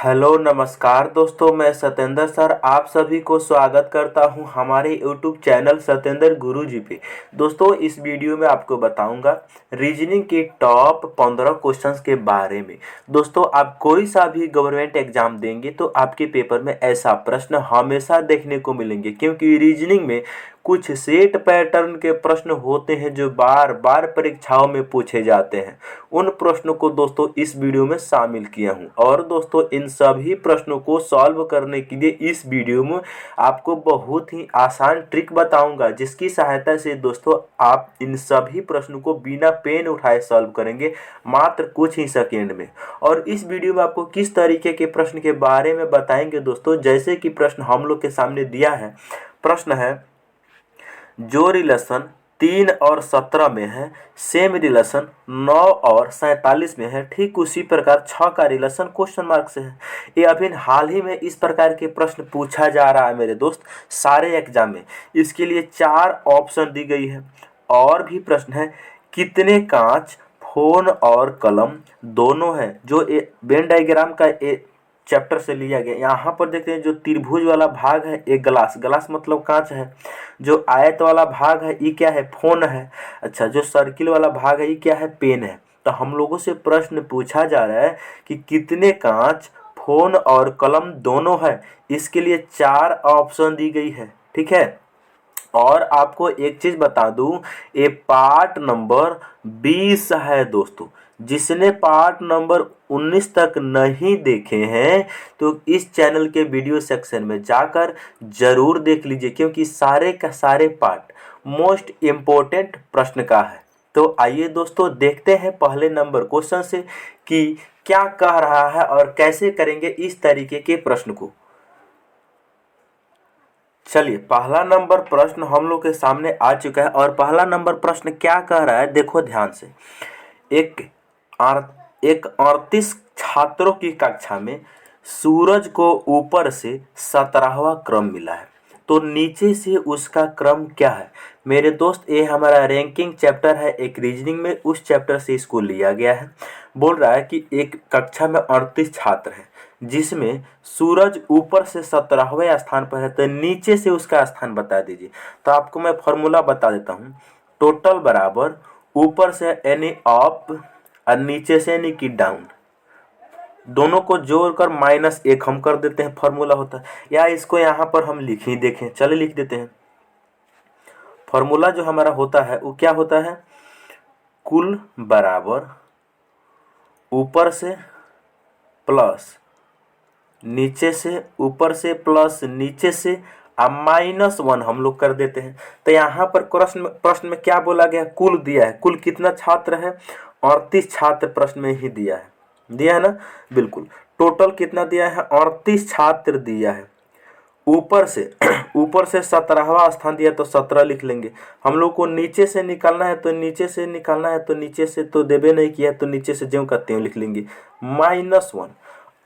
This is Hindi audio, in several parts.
हेलो नमस्कार दोस्तों, मैं सत्येंद्र सर आप सभी को स्वागत करता हूं हमारे यूट्यूब चैनल सत्येंद्र गुरुजी पे। दोस्तों इस वीडियो में आपको बताऊंगा रीजनिंग के टॉप 15 क्वेश्चंस के बारे में। दोस्तों आप कोई सा भी गवर्नमेंट एग्जाम देंगे तो आपके पेपर में ऐसा प्रश्न हमेशा देखने को मिलेंगे, क्योंकि रीजनिंग में कुछ सेट पैटर्न के प्रश्न होते हैं जो बार बार परीक्षाओं में पूछे जाते हैं। उन प्रश्नों को दोस्तों इस वीडियो में शामिल किया हूं, और दोस्तों इन सभी प्रश्नों को सॉल्व करने के लिए इस वीडियो में आपको बहुत ही आसान ट्रिक बताऊंगा, जिसकी सहायता से दोस्तों आप इन सभी प्रश्नों को बिना पेन उठाए सॉल्व करेंगे मात्र कुछ ही सेकेंड में। और इस वीडियो में आपको किस तरीके के प्रश्न के बारे में बताएंगे दोस्तों, जैसे कि प्रश्न हम लोग के सामने दिया है। प्रश्न है, जो रिलेशन 3 और 17 में है सेम रिलेशन 9 और 47 में है, ठीक उसी प्रकार 6 का रिलेशन क्वेश्चन मार्क से है। ये अभी हाल ही में इस प्रकार के प्रश्न पूछा जा रहा है मेरे दोस्त सारे एग्जाम में। इसके लिए 4 ऑप्शन दी गई है। और भी प्रश्न है, कितने कांच, फोन और कलम दोनों हैं, जो वेन डायग्राम का चैप्टर से लिया गया। यहाँ पर देखते हैं जो त्रिभुज वाला भाग है एक ग्लास, ग्लास मतलब कांच है। जो आयत वाला भाग है ये क्या है, फोन है। अच्छा, जो सर्किल वाला भाग है ये क्या है, पेन है। तो हम लोगों से प्रश्न पूछा जा रहा है कि कितने कांच, फोन और कलम दोनों है। इसके लिए 4 ऑप्शन दी गई है, ठीक है। और आपको एक चीज बता दूं, ये पार्ट नंबर 20 है दोस्तों। जिसने पार्ट नंबर 19 तक नहीं देखे हैं तो इस चैनल के वीडियो सेक्शन में जाकर जरूर देख लीजिए, क्योंकि सारे का सारे पार्ट मोस्ट इम्पोर्टेंट प्रश्न का है। तो आइए दोस्तों देखते हैं पहले नंबर क्वेश्चन से कि क्या कह रहा है और कैसे करेंगे इस तरीके के प्रश्न को। चलिए, पहला नंबर प्रश्न हम लोग के सामने आ चुका है। और पहला नंबर प्रश्न क्या कह रहा है, देखो ध्यान से। एक 38 छात्रों की कक्षा में सूरज को ऊपर से 17वां क्रम मिला है, तो नीचे से उसका क्रम क्या है। मेरे दोस्त ये हमारा रैंकिंग चैप्टर है एक रीजनिंग में, उस चैप्टर से इसको लिया गया है। बोल रहा है कि एक कक्षा में 38 छात्र हैं, जिसमें सूरज ऊपर से 17वें स्थान पर है, तो नीचे से उसका स्थान बता दीजिए। तो आपको मैं फॉर्मूला बता देता हूँ। टोटल बराबर ऊपर से यानी अप और नीचे से यानी कि डाउन, दोनों को जोड़कर -1 हम कर देते हैं, फॉर्मूला होता है। या इसको यहाँ पर हम लिख ही देखें, चलिए लिख देते हैं। फॉर्मूला जो हमारा होता है वो क्या होता है, कुल बराबर ऊपर से प्लस नीचे से, ऊपर से प्लस नीचे से -1 हम लोग कर देते हैं। तो यहाँ पर प्रश्न में क्या बोला गया, कुल दिया है। कुल कितना छात्र है, 38 छात्र प्रश्न में ही दिया है ना, बिल्कुल। टोटल कितना दिया है, 38 छात्र दिया है। ऊपर से ऊपर से 17वां स्थान दिया तो 17 लिख लेंगे। हम लोग को नीचे से निकालना है तो नीचे से निकालना है, तो नीचे से तो देवे नहीं किया तो नीचे से ज्यों करते हैं लिख लेंगे -1।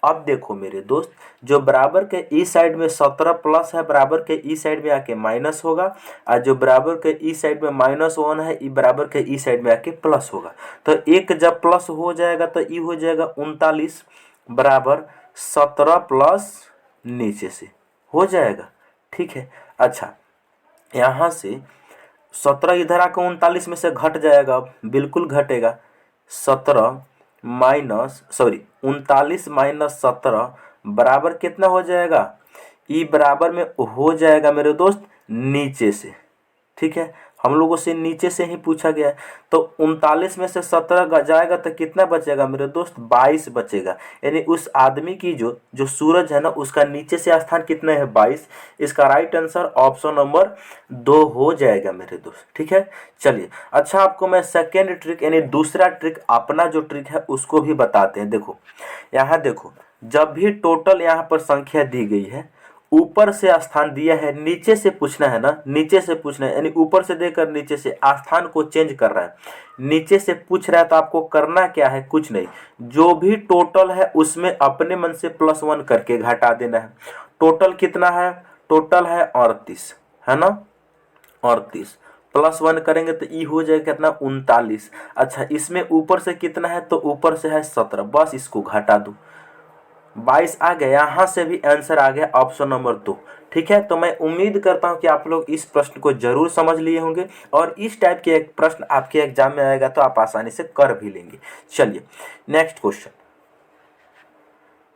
अब देखो मेरे दोस्त, जो बराबर के ई साइड में 17 प्लस है, बराबर के ई साइड में आके माइनस होगा, और जो बराबर के ई साइड में -1 है, ई बराबर के ई साइड में आके प्लस होगा। तो एक जब प्लस हो जाएगा तो ई हो जाएगा 39 बराबर 17 प्लस नीचे से हो जाएगा, ठीक है। अच्छा, यहाँ से 17 इधर आकर 39 में से घट जाएगा, बिल्कुल घटेगा। 39 माइनस 17 बराबर कितना हो जाएगा, ई बराबर में हो जाएगा मेरे दोस्त नीचे से, ठीक है। हम लोगों से नीचे से ही पूछा गया है। तो 39 में से 17 जाएगा तो कितना बचेगा मेरे दोस्त, 22 बचेगा। यानी उस आदमी की जो सूरज है ना, उसका नीचे से स्थान कितना है, 22। इसका राइट आंसर ऑप्शन नंबर 2 हो जाएगा मेरे दोस्त, ठीक है। चलिए, अच्छा आपको मैं सेकेंड ट्रिक यानी दूसरा ट्रिक, अपना जो ट्रिक है उसको भी बताते हैं। देखो यहाँ देखो, जब भी टोटल यहाँ पर संख्या दी गई है, ऊपर से स्थान दिया है, नीचे से पूछना है ना, नीचे से पूछना है, यानी ऊपर से देकर नीचे से स्थान को चेंज कर रहा है। नीचे से पूछ रहा है तो आपको करना क्या है, कुछ नहीं, जो भी टोटल है उसमें अपने मन से +1 करके घटा देना है। टोटल कितना है, टोटल है 38, है ना, 38 +1 करेंगे तो ई हो जाएगा कितना, 39। अच्छा, इसमें ऊपर से कितना है, तो ऊपर से है 17, बस इसको घटा दो। 22 आ गया, यहाँ से भी आंसर आ गया ऑप्शन नंबर 2। ठीक है, तो मैं उम्मीद करता हूँ कि आप लोग इस प्रश्न को जरूर समझ लिए होंगे और इस टाइप के एक प्रश्न आपके एग्जाम में आएगा तो आप आसानी से कर भी लेंगे। चलिए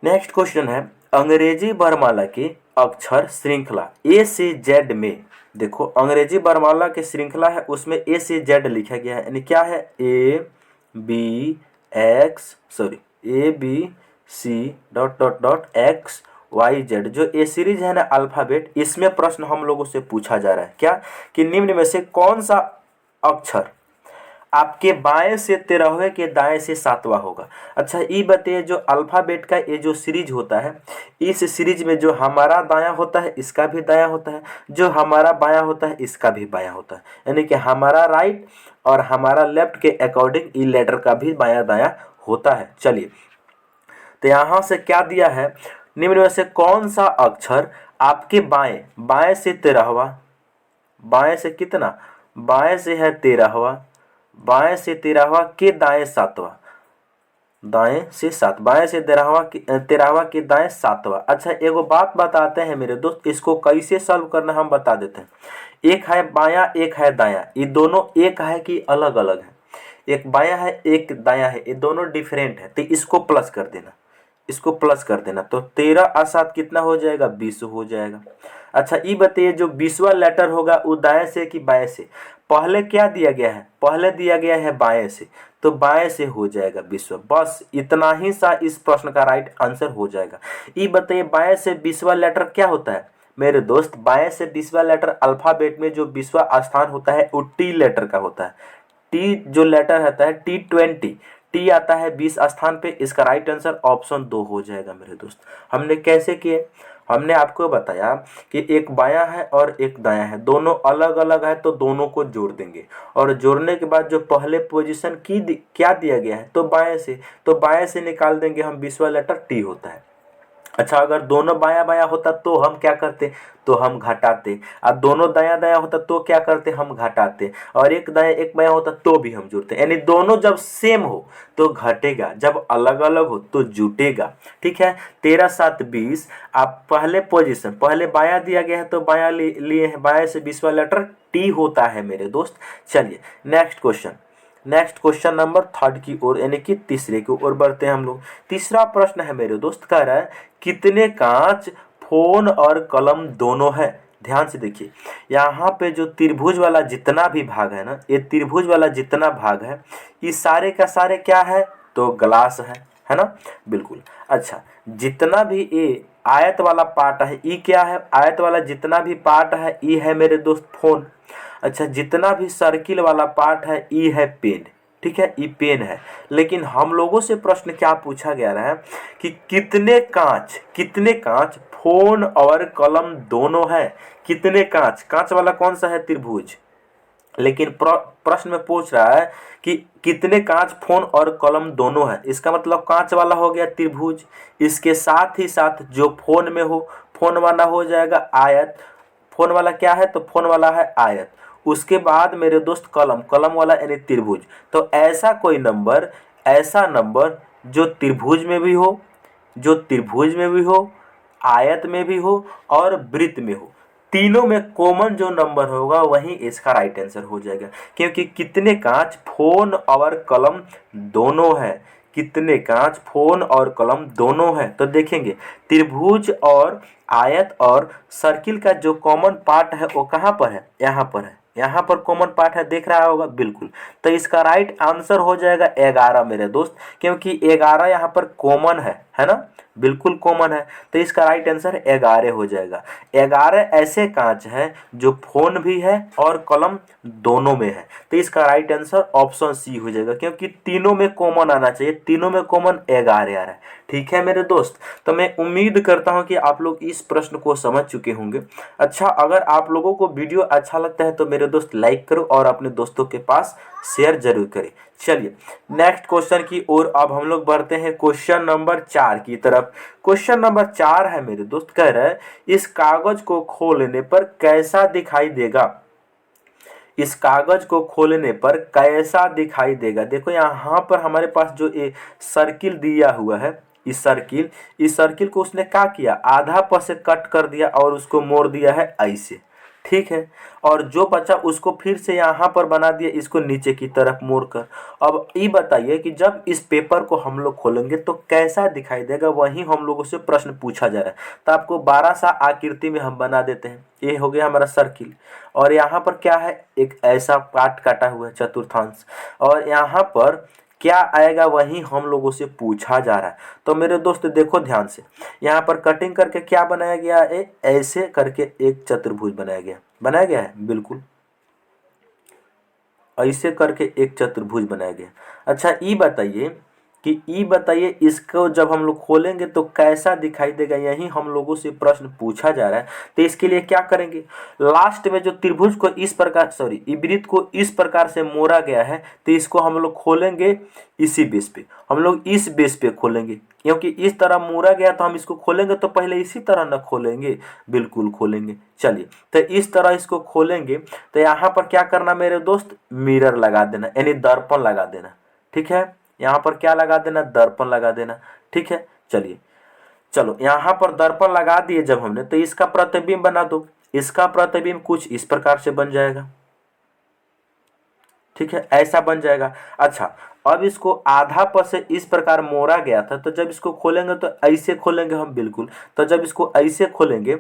नेक्स्ट क्वेश्चन है, अंग्रेजी वर्णमाला की अक्षर श्रृंखला ए से जेड में, देखो अंग्रेजी वर्णमाला की श्रृंखला है उसमें ए से जेड लिखा गया है, यानी क्या है A B C dot dot dot X Y Z, जो ए सीरीज है ना अल्फाबेट, इसमें प्रश्न हम लोगों से पूछा जा रहा है क्या कि निम्न में से कौन सा अक्षर आपके बाएं से 13वें के दाएं से 7वां होगा। अच्छा ये बताइए, जो अल्फाबेट का ये जो सीरीज होता है, इस सीरीज में जो हमारा दायां होता है इसका भी दायां होता है, जो हमारा बायां होता है इसका भी बायां होता है, यानी कि हमारा राइट और हमारा लेफ्ट के अकॉर्डिंग ई लेटर का भी बायां दायां होता है। चलिए, तो यहाँ से क्या दिया है, निम्न में से कौन सा अक्षर आपके बाएं से 13वां, बाएं से कितना, बाएं से है 13वां, बाएं से 13वां के दाएं 7वां, दाएं से 7, बाएं से 13वां के दाएं 7वां। अच्छा एगो बात बताते हैं मेरे दोस्त, इसको कैसे सॉल्व करना हम बता देते हैं। एक है बायां एक है दायां, ये दोनों एक है कि अलग अलग है, एक बायां है एक दायां है, ये दोनों डिफरेंट है, तो इसको प्लस कर देना, इसको प्लस कर देना, तो 13 और 7 कितना हो जाएगा, 20 हो जाएगा। अच्छा ये बताइए, जो 20वां लेटर होगा वो दाएं से कि बाएं से, पहले क्या दिया गया है, पहले दिया गया है बाएं से, तो बाएं से हो जाएगा 20वां, बस इतना ही सा इस प्रश्न का राइट आंसर हो जाएगा। ये बताइए बाएं से 20वां लेटर क्या होता है मेरे दोस्त, बाएं से 20वां लेटर अल्फाबेट में जो 20वां स्थान होता है वो टी लेटर का होता है, टी जो लेटर रहता है T20, टी आता है 20 स्थान पे, इसका राइट आंसर ऑप्शन 2 हो जाएगा मेरे दोस्त। हमने कैसे किए, हमने आपको बताया कि एक बायां है और एक दायां है, दोनों अलग अलग है तो दोनों को जोड़ देंगे, और जोड़ने के बाद जो पहले पोजीशन क्या दिया गया है तो बाएं से, तो बाएं से निकाल देंगे हम, 20वां लेटर टी होता है। अच्छा अगर दोनों बायां बायां होता तो हम क्या करते, तो हम घटाते, अब दोनों दायां दायां होता तो क्या करते, हम घटाते, और एक दायां एक बायां होता तो भी हम जुड़ते, यानी दोनों जब सेम हो तो घटेगा, जब अलग अलग हो तो जुटेगा। ठीक है, 13 7 20, आप पहले पोजीशन पहले बायां दिया गया है तो बायां लिए हैं, बायां से 20वां लेटर टी होता है मेरे दोस्त। चलिए नेक्स्ट क्वेश्चन नंबर 3 की ओर, यानी कि तीसरे की ओर बढ़ते हैं हम लोग। तीसरा प्रश्न है मेरे दोस्त, कह रहा है कितने कांच फोन और कलम दोनों है। ध्यान से देखिए, यहाँ पे जो त्रिभुज वाला जितना भी भाग है ना, ये त्रिभुज वाला जितना भाग है ये सारे का सारे क्या है, तो ग्लास है ना, बिल्कुल। अच्छा जितना भी ये आयत वाला पार्ट है ये क्या है, आयत वाला जितना भी पार्ट है ये है मेरे दोस्त फोन। अच्छा जितना भी सर्किल वाला पार्ट है ये है पेन, ठीक है, ये पेन है। लेकिन हम लोगों से प्रश्न क्या पूछा गया है कि कितने कांच फोन और कलम दोनों है, कितने कांच, कांच वाला कौन सा है, त्रिभुज, लेकिन प्रश्न में पूछ रहा है कि कितने कांच फोन और कलम दोनों है, इसका मतलब कांच वाला हो गया त्रिभुज, इसके साथ ही साथ जो फोन में हो, फोन वाला हो जाएगा आयत, फोन वाला क्या है, तो फोन वाला है आयत, उसके बाद मेरे दोस्त कलम वाला यानी त्रिभुज। तो ऐसा नंबर जो त्रिभुज में भी हो, आयत में भी हो और वृत्त में हो, तीनों में कॉमन जो नंबर होगा वही इसका राइट आंसर हो जाएगा, क्योंकि कितने कांच फोन और कलम दोनों है, कितने कांच फोन और कलम दोनों है। तो देखेंगे त्रिभुज और आयत और सर्किल का जो कॉमन पार्ट है वो कहाँ पर है, यहाँ पर है, यहाँ पर कॉमन पार्ट है, देख रहा होगा, बिल्कुल। तो इसका राइट आंसर हो जाएगा 11 मेरे दोस्त, क्योंकि 11 यहाँ पर कॉमन है ना, बिल्कुल कॉमन है, तो इसका राइट आंसर 11 हो जाएगा। 11 ऐसे कांच हैं जो फोन भी है और कलम दोनों में है, तो इसका राइट आंसर ऑप्शन सी हो जाएगा, क्योंकि तीनों में कॉमन आना चाहिए, तीनों में कॉमन 11 आ रहा है। ठीक है मेरे दोस्त, तो मैं उम्मीद करता हूं कि आप लोग इस प्रश्न को समझ चुके होंगे। अच्छा अगर आप लोगों को वीडियो अच्छा लगता है तो मेरे दोस्त लाइक करो और अपने दोस्तों के पास शेयर जरूर करें। चलिए नेक्स्ट क्वेश्चन की ओर अब हम लोग बढ़ते हैं क्वेश्चन नंबर 4 की तरफ। क्वेश्चन नंबर 4 है मेरे दोस्त, कह रहा है इस कागज को खोलने पर कैसा दिखाई देगा, इस कागज को खोलने पर कैसा दिखाई देगा। देखो यहाँ पर हमारे पास जो ये सर्किल दिया हुआ है, इस सर्किल को उसने क्या किया, आधा पर से कट कर दिया और उसको मोड़ दिया है ऐसे, ठीक है। और जो बचा उसको फिर से यहाँ पर बना दिया, इसको नीचे की तरफ मोड़ कर। अब ये बताइए कि जब इस पेपर को हम लोग खोलेंगे तो कैसा दिखाई देगा, वही हम लोगों से प्रश्न पूछा जा रहा है। तो आपको 12 सा आकृति में हम बना देते हैं। ये हो गया हमारा सर्किल, और यहाँ पर क्या है, एक ऐसा पार्ट काटा हुआ है चतुर्थांश, और यहाँ पर क्या आएगा वही हम लोगों से पूछा जा रहा है। तो मेरे दोस्त देखो ध्यान से, यहाँ पर कटिंग करके क्या बनाया गया है, ऐसे करके एक चतुर्भुज बनाया गया है, बिल्कुल ऐसे करके एक चतुर्भुज बनाया गया। अच्छा ये बताइए इसको जब हम लोग खोलेंगे तो कैसा दिखाई देगा, यही हम लोगों से प्रश्न पूछा जा रहा है। तो इसके लिए क्या करेंगे, लास्ट में जो त्रिभुज को इस प्रकार वृत्त को इस प्रकार से मोड़ा गया है, तो इसको हम लोग खोलेंगे इसी बेस पे, हम लोग इस बेस पे खोलेंगे, क्योंकि इस तरह मोड़ा गया तो हम इसको खोलेंगे तो पहले इसी तरह न खोलेंगे, बिल्कुल खोलेंगे। चलिए तो इस तरह इसको खोलेंगे। तो यहाँ पर क्या करना मेरे दोस्त, मिरर लगा देना, यानी दर्पण लगा देना, ठीक है। यहाँ पर क्या लगा देना, दर्पण लगा देना, ठीक है। चलिए चलो यहाँ पर दर्पण लगा दिए जब हमने, तो इसका प्रतिबिंब बना दो। इसका प्रतिबिंब कुछ इस प्रकार से बन जाएगा, ठीक है, ऐसा बन जाएगा। अच्छा अब इसको आधा पर से इस प्रकार मोड़ा गया था, तो जब इसको खोलेंगे तो ऐसे खोलेंगे हम, बिल्कुल। तो जब इसको ऐसे खोलेंगे,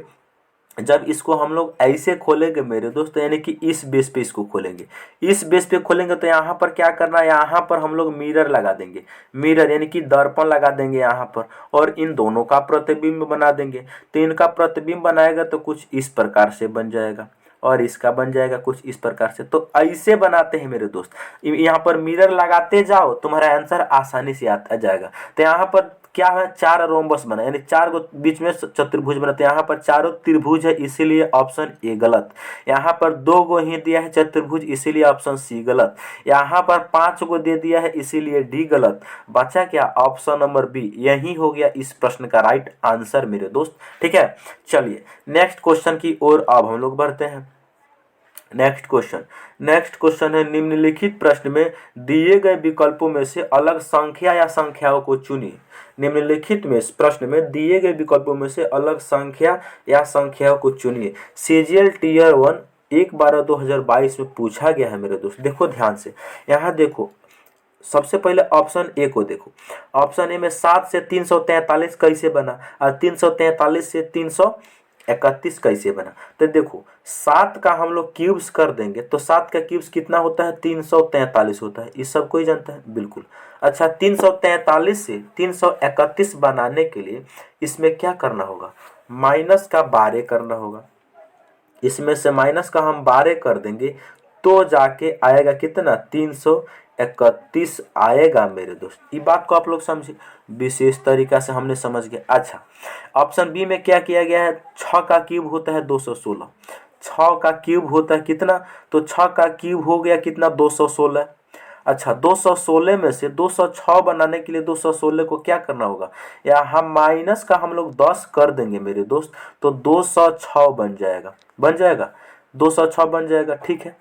जब इसको हम लोग ऐसे खोलेंगे मेरे दोस्त, यानी कि इस बेस पे इसको खोलेंगे, इस बेस पे खोलेंगे, तो यहाँ पर क्या करना है, यहाँ पर हम लोग मिरर लगा देंगे, मिरर यानी कि दर्पण लगा देंगे यहाँ पर, और इन दोनों का प्रतिबिंब बना देंगे। तो इनका प्रतिबिंब बनाएगा तो कुछ इस प्रकार से बन जाएगा, और इसका बन जाएगा कुछ इस प्रकार से। तो ऐसे बनाते हैं मेरे दोस्त, यहाँ पर मिरर लगाते जाओ, तुम्हारा आंसर आसानी से आता जाएगा। तो यहाँ पर क्या है, 4 रोम्बस बना, यानी 4 को बीच में चतुर्भुज बना, तो यहाँ पर चारों त्रिभुज है, इसीलिए ऑप्शन ए गलत। यहाँ पर 2 गो ही दिया है चतुर्भुज, इसीलिए ऑप्शन सी गलत। यहाँ पर 5 को दे दिया है, इसीलिए डी गलत। बचा क्या, ऑप्शन नंबर बी, यही हो गया इस प्रश्न का राइट आंसर मेरे दोस्त, ठीक है। चलिए नेक्स्ट क्वेश्चन की ओर अब हम लोग बढ़ते हैं। नेक्स्ट क्वेश्चन है, निम्नलिखित प्रश्न में दिए गए विकल्पों में से अलग संख्या या संख्याओं को चुनिए। निम्नलिखित में प्रश्न में दिए गए विकल्पों में से अलग संख्या या संख्याओं को चुनिए। सीजीएल टीयर 1 1/12/2022 में पूछा गया है मेरे दोस्त। देखो ध्यान से, यहाँ देखो सबसे पहले ऑप्शन ए को देखो। ऑप्शन ए में 7 से 343 कैसे बना, और 343 से 331 कैसे बना। तो देखो 7 का हम लोग क्यूब्स कर देंगे, तो 7 का क्यूब्स कितना होता है, 343 होता है, इस सब कोई जानता है, बिल्कुल। अच्छा 343 से 331 बनाने के लिए इसमें क्या करना होगा, माइनस का 12 करना होगा। इसमें से माइनस का हम 12 कर देंगे तो जाके आएगा कितना, 331 आएगा मेरे दोस्त। ये बात को आप लोग समझे, विशेष तरीका से हमने समझ गया। अच्छा ऑप्शन बी में क्या किया गया है, 6 का क्यूब होता है 216, 6 का क्यूब होता है कितना, तो 6 का क्यूब हो गया कितना, 216। अच्छा 216 में से 206 बनाने के लिए 216 को क्या करना होगा, या हम माइनस का हम लोग 10 कर देंगे मेरे दोस्त, तो 206 बन जाएगा, 206 बन जाएगा, ठीक है।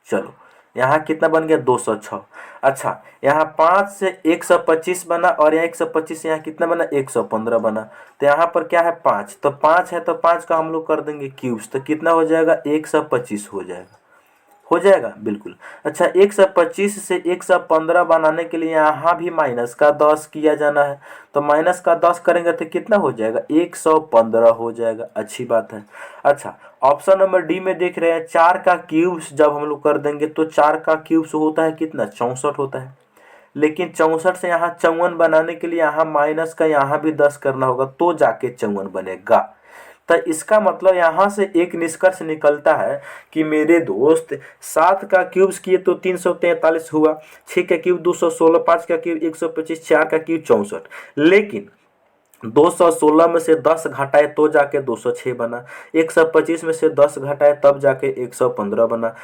चलो यहाँ कितना बन गया, 206। अच्छा यहाँ 5 से 125 बना, और यहाँ 125 से यहाँ कितना बना, 115 बना। तो यहाँ पर क्या है, 5, तो 5 है, तो 5 का हम लोग कर देंगे क्यूब्स, तो कितना हो जाएगा, 125 हो जाएगा, बिल्कुल। अच्छा 125 से 115 बनाने के लिए यहाँ भी माइनस का 10 किया जाना है, तो माइनस का 10 करेंगे तो कितना हो जाएगा, 115 हो जाएगा, अच्छी बात है। अच्छा ऑप्शन नंबर डी में देख रहे हैं, 4 का क्यूब्स जब हम लोग कर देंगे तो 4 का क्यूब्स होता है कितना, 64 होता है। लेकिन 64 से यहाँ 54 बनाने के लिए यहाँ माइनस का यहाँ भी 10 करना होगा, तो जाके 54 बनेगा। तो इसका मतलब यहाँ से एक निष्कर्ष निकलता है कि मेरे दोस्त 7 का क्यूब्स किए तो 343 हुआ, 6 का क्यूब 216, 5 का क्यूब 125, 4 का क्यूब 64। लेकिन 216 में से 10 घटाए तो जाके 206 बना, 125 में से 10 घटाए तब जाके 115 बना,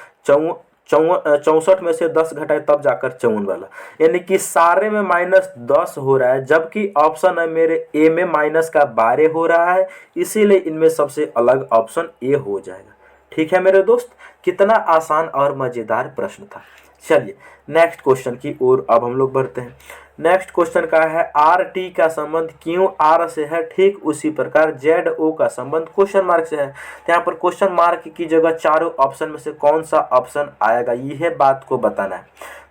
64 में से 10 घटाए तब जाकर 54 वाला, यानी कि सारे में -10 हो रहा है, जबकि ऑप्शन है मेरे ए में -12 हो रहा है, इसीलिए इनमें सबसे अलग ऑप्शन ए हो जाएगा। ठीक है मेरे दोस्त, कितना आसान और मजेदार प्रश्न था। चलिए नेक्स्ट क्वेश्चन की ओर अब हम लोग बढ़ते हैं। नेक्स्ट क्वेश्चन का है आर टी का संबंध क्यों आर से है, ठीक उसी प्रकार जेड ओ का संबंध क्वेश्चन मार्क से है। तो यहाँ पर क्वेश्चन मार्क की जगह चारों ऑप्शन में से कौन सा ऑप्शन आएगा, यह बात को बताना है।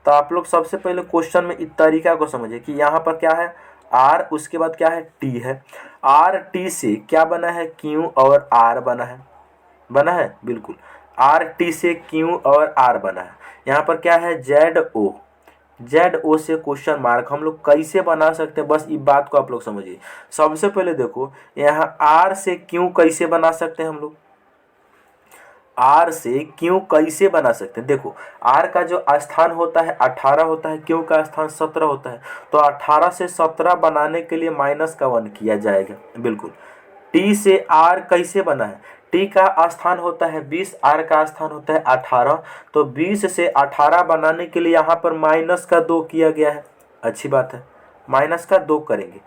तो आप लोग सबसे पहले क्वेश्चन में इस तरीका को समझिए कि यहाँ पर क्या है आर, उसके बाद क्या है टी है। आर टी से क्या बना है, क्यू और आर बना है बिल्कुल। आर टी से क्यू और आर बना है। यहाँ पर क्या है जेड ओ से क्वेश्चन मार्क हम लोग कैसे बना सकते हैं, बस इस बात को आप लोग समझिए। सबसे पहले देखो यहाँ आर से क्यू कैसे बना सकते हैं हम लोग, आर से क्यू कैसे बना सकते हैं। देखो आर का जो स्थान होता है 18 होता है, क्यू का स्थान 17 होता है। तो 18 से 17 बनाने के लिए -1 किया जाएगा बिल्कुल। टी से आर कैसे बना है, टी का स्थान होता है 20, आर का स्थान होता है 18। तो 20 से 18 बनाने के लिए यहाँ पर -2 किया गया है, अच्छी बात है, -2 करेंगे।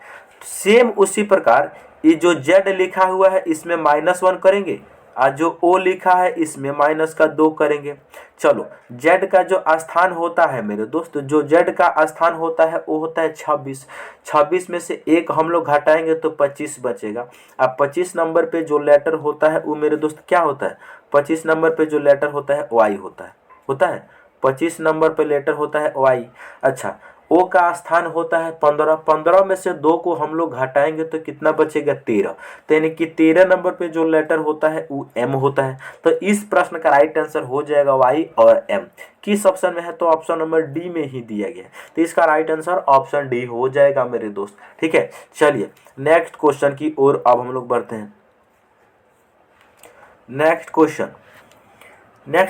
सेम उसी प्रकार ये जो जेड लिखा हुआ है इसमें -1 करेंगे, और जो ओ लिखा है इसमें -2 करेंगे। चलो जेड का जो स्थान होता है मेरे दोस्त, जो जेड का स्थान होता है वो होता है 26। 26 में से एक हम लोग घटाएंगे तो 25 बचेगा। अब 25 नंबर पे जो लेटर होता है वो मेरे दोस्त क्या होता है, 25 नंबर पे जो लेटर होता है वाई होता है 25 नंबर पे लेटर होता है वाई। अच्छा ओ का स्थान होता है 15, 15 में से 2 को हम लोग घटाएंगे तो कितना बचेगा 13। तो यानी कि 13 नंबर पे जो लेटर होता है वो एम होता है। तो इस प्रश्न का राइट आंसर हो जाएगा वाई और एम। किस ऑप्शन में है, तो ऑप्शन नंबर डी में ही दिया गया है। तो इसका राइट आंसर ऑप्शन डी हो जाएगा मेरे दोस्त, ठीक है। चलिए नेक्स्ट क्वेश्चन की ओर अब हम लोग बढ़ते हैं। नेक्स्ट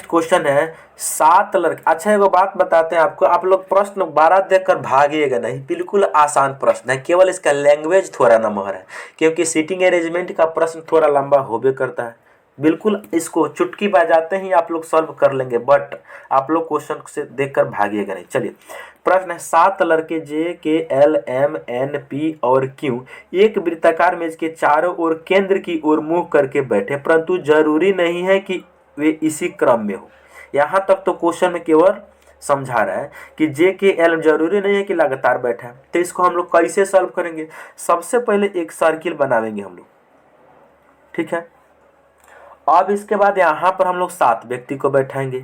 क्वेश्चन है 7 लड़के। अच्छा एगो बात बताते हैं आपको, आप लोग प्रश्न 12 देखकर भागिएगा नहीं, बिल्कुल आसान प्रश्न है, केवल इसका लैंग्वेज थोड़ा नमहर है, क्योंकि सीटिंग अरेंजमेंट का प्रश्न थोड़ा लंबा होबे करता है। बिल्कुल इसको चुटकी बजाते ही आप लोग सॉल्व कर लेंगे, बट आप लोग क्वेश्चन से देखकर भागिएगा नहीं। चलिए प्रश्न है 7 लड़के जे K L M N P और क्यू एक वृत्ताकार मेज के चारों ओर केंद्र की ओर मुंह करके बैठे, परंतु जरूरी नहीं है कि वे इसी क्रम में हो। यहाँ तक तो क्वेश्चन में केवल समझा रहा है कि जे के एल जरूरी नहीं है कि लगातार बैठा है। तो इसको हम लोग कैसे सॉल्व करेंगे, सबसे पहले एक सर्किल बनावेंगे हम लोग, ठीक है। अब इसके बाद यहाँ पर हम लोग 7 व्यक्ति को बैठाएंगे,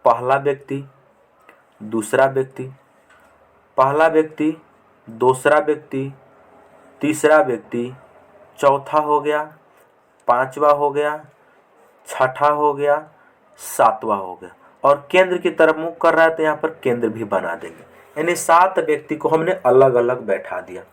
पहला व्यक्ति, दूसरा व्यक्ति, पहला व्यक्ति, दूसरा व्यक्ति, तीसरा व्यक्ति, चौथा हो गया, पांचवा हो गया, छठा हो गया, सातवां हो गया, और केंद्र की तरफ मुख कर रहा है तो यहाँ पर केंद्र भी बना देंगे। यानी 7 व्यक्ति को हमने अलग अलग बैठा दिया।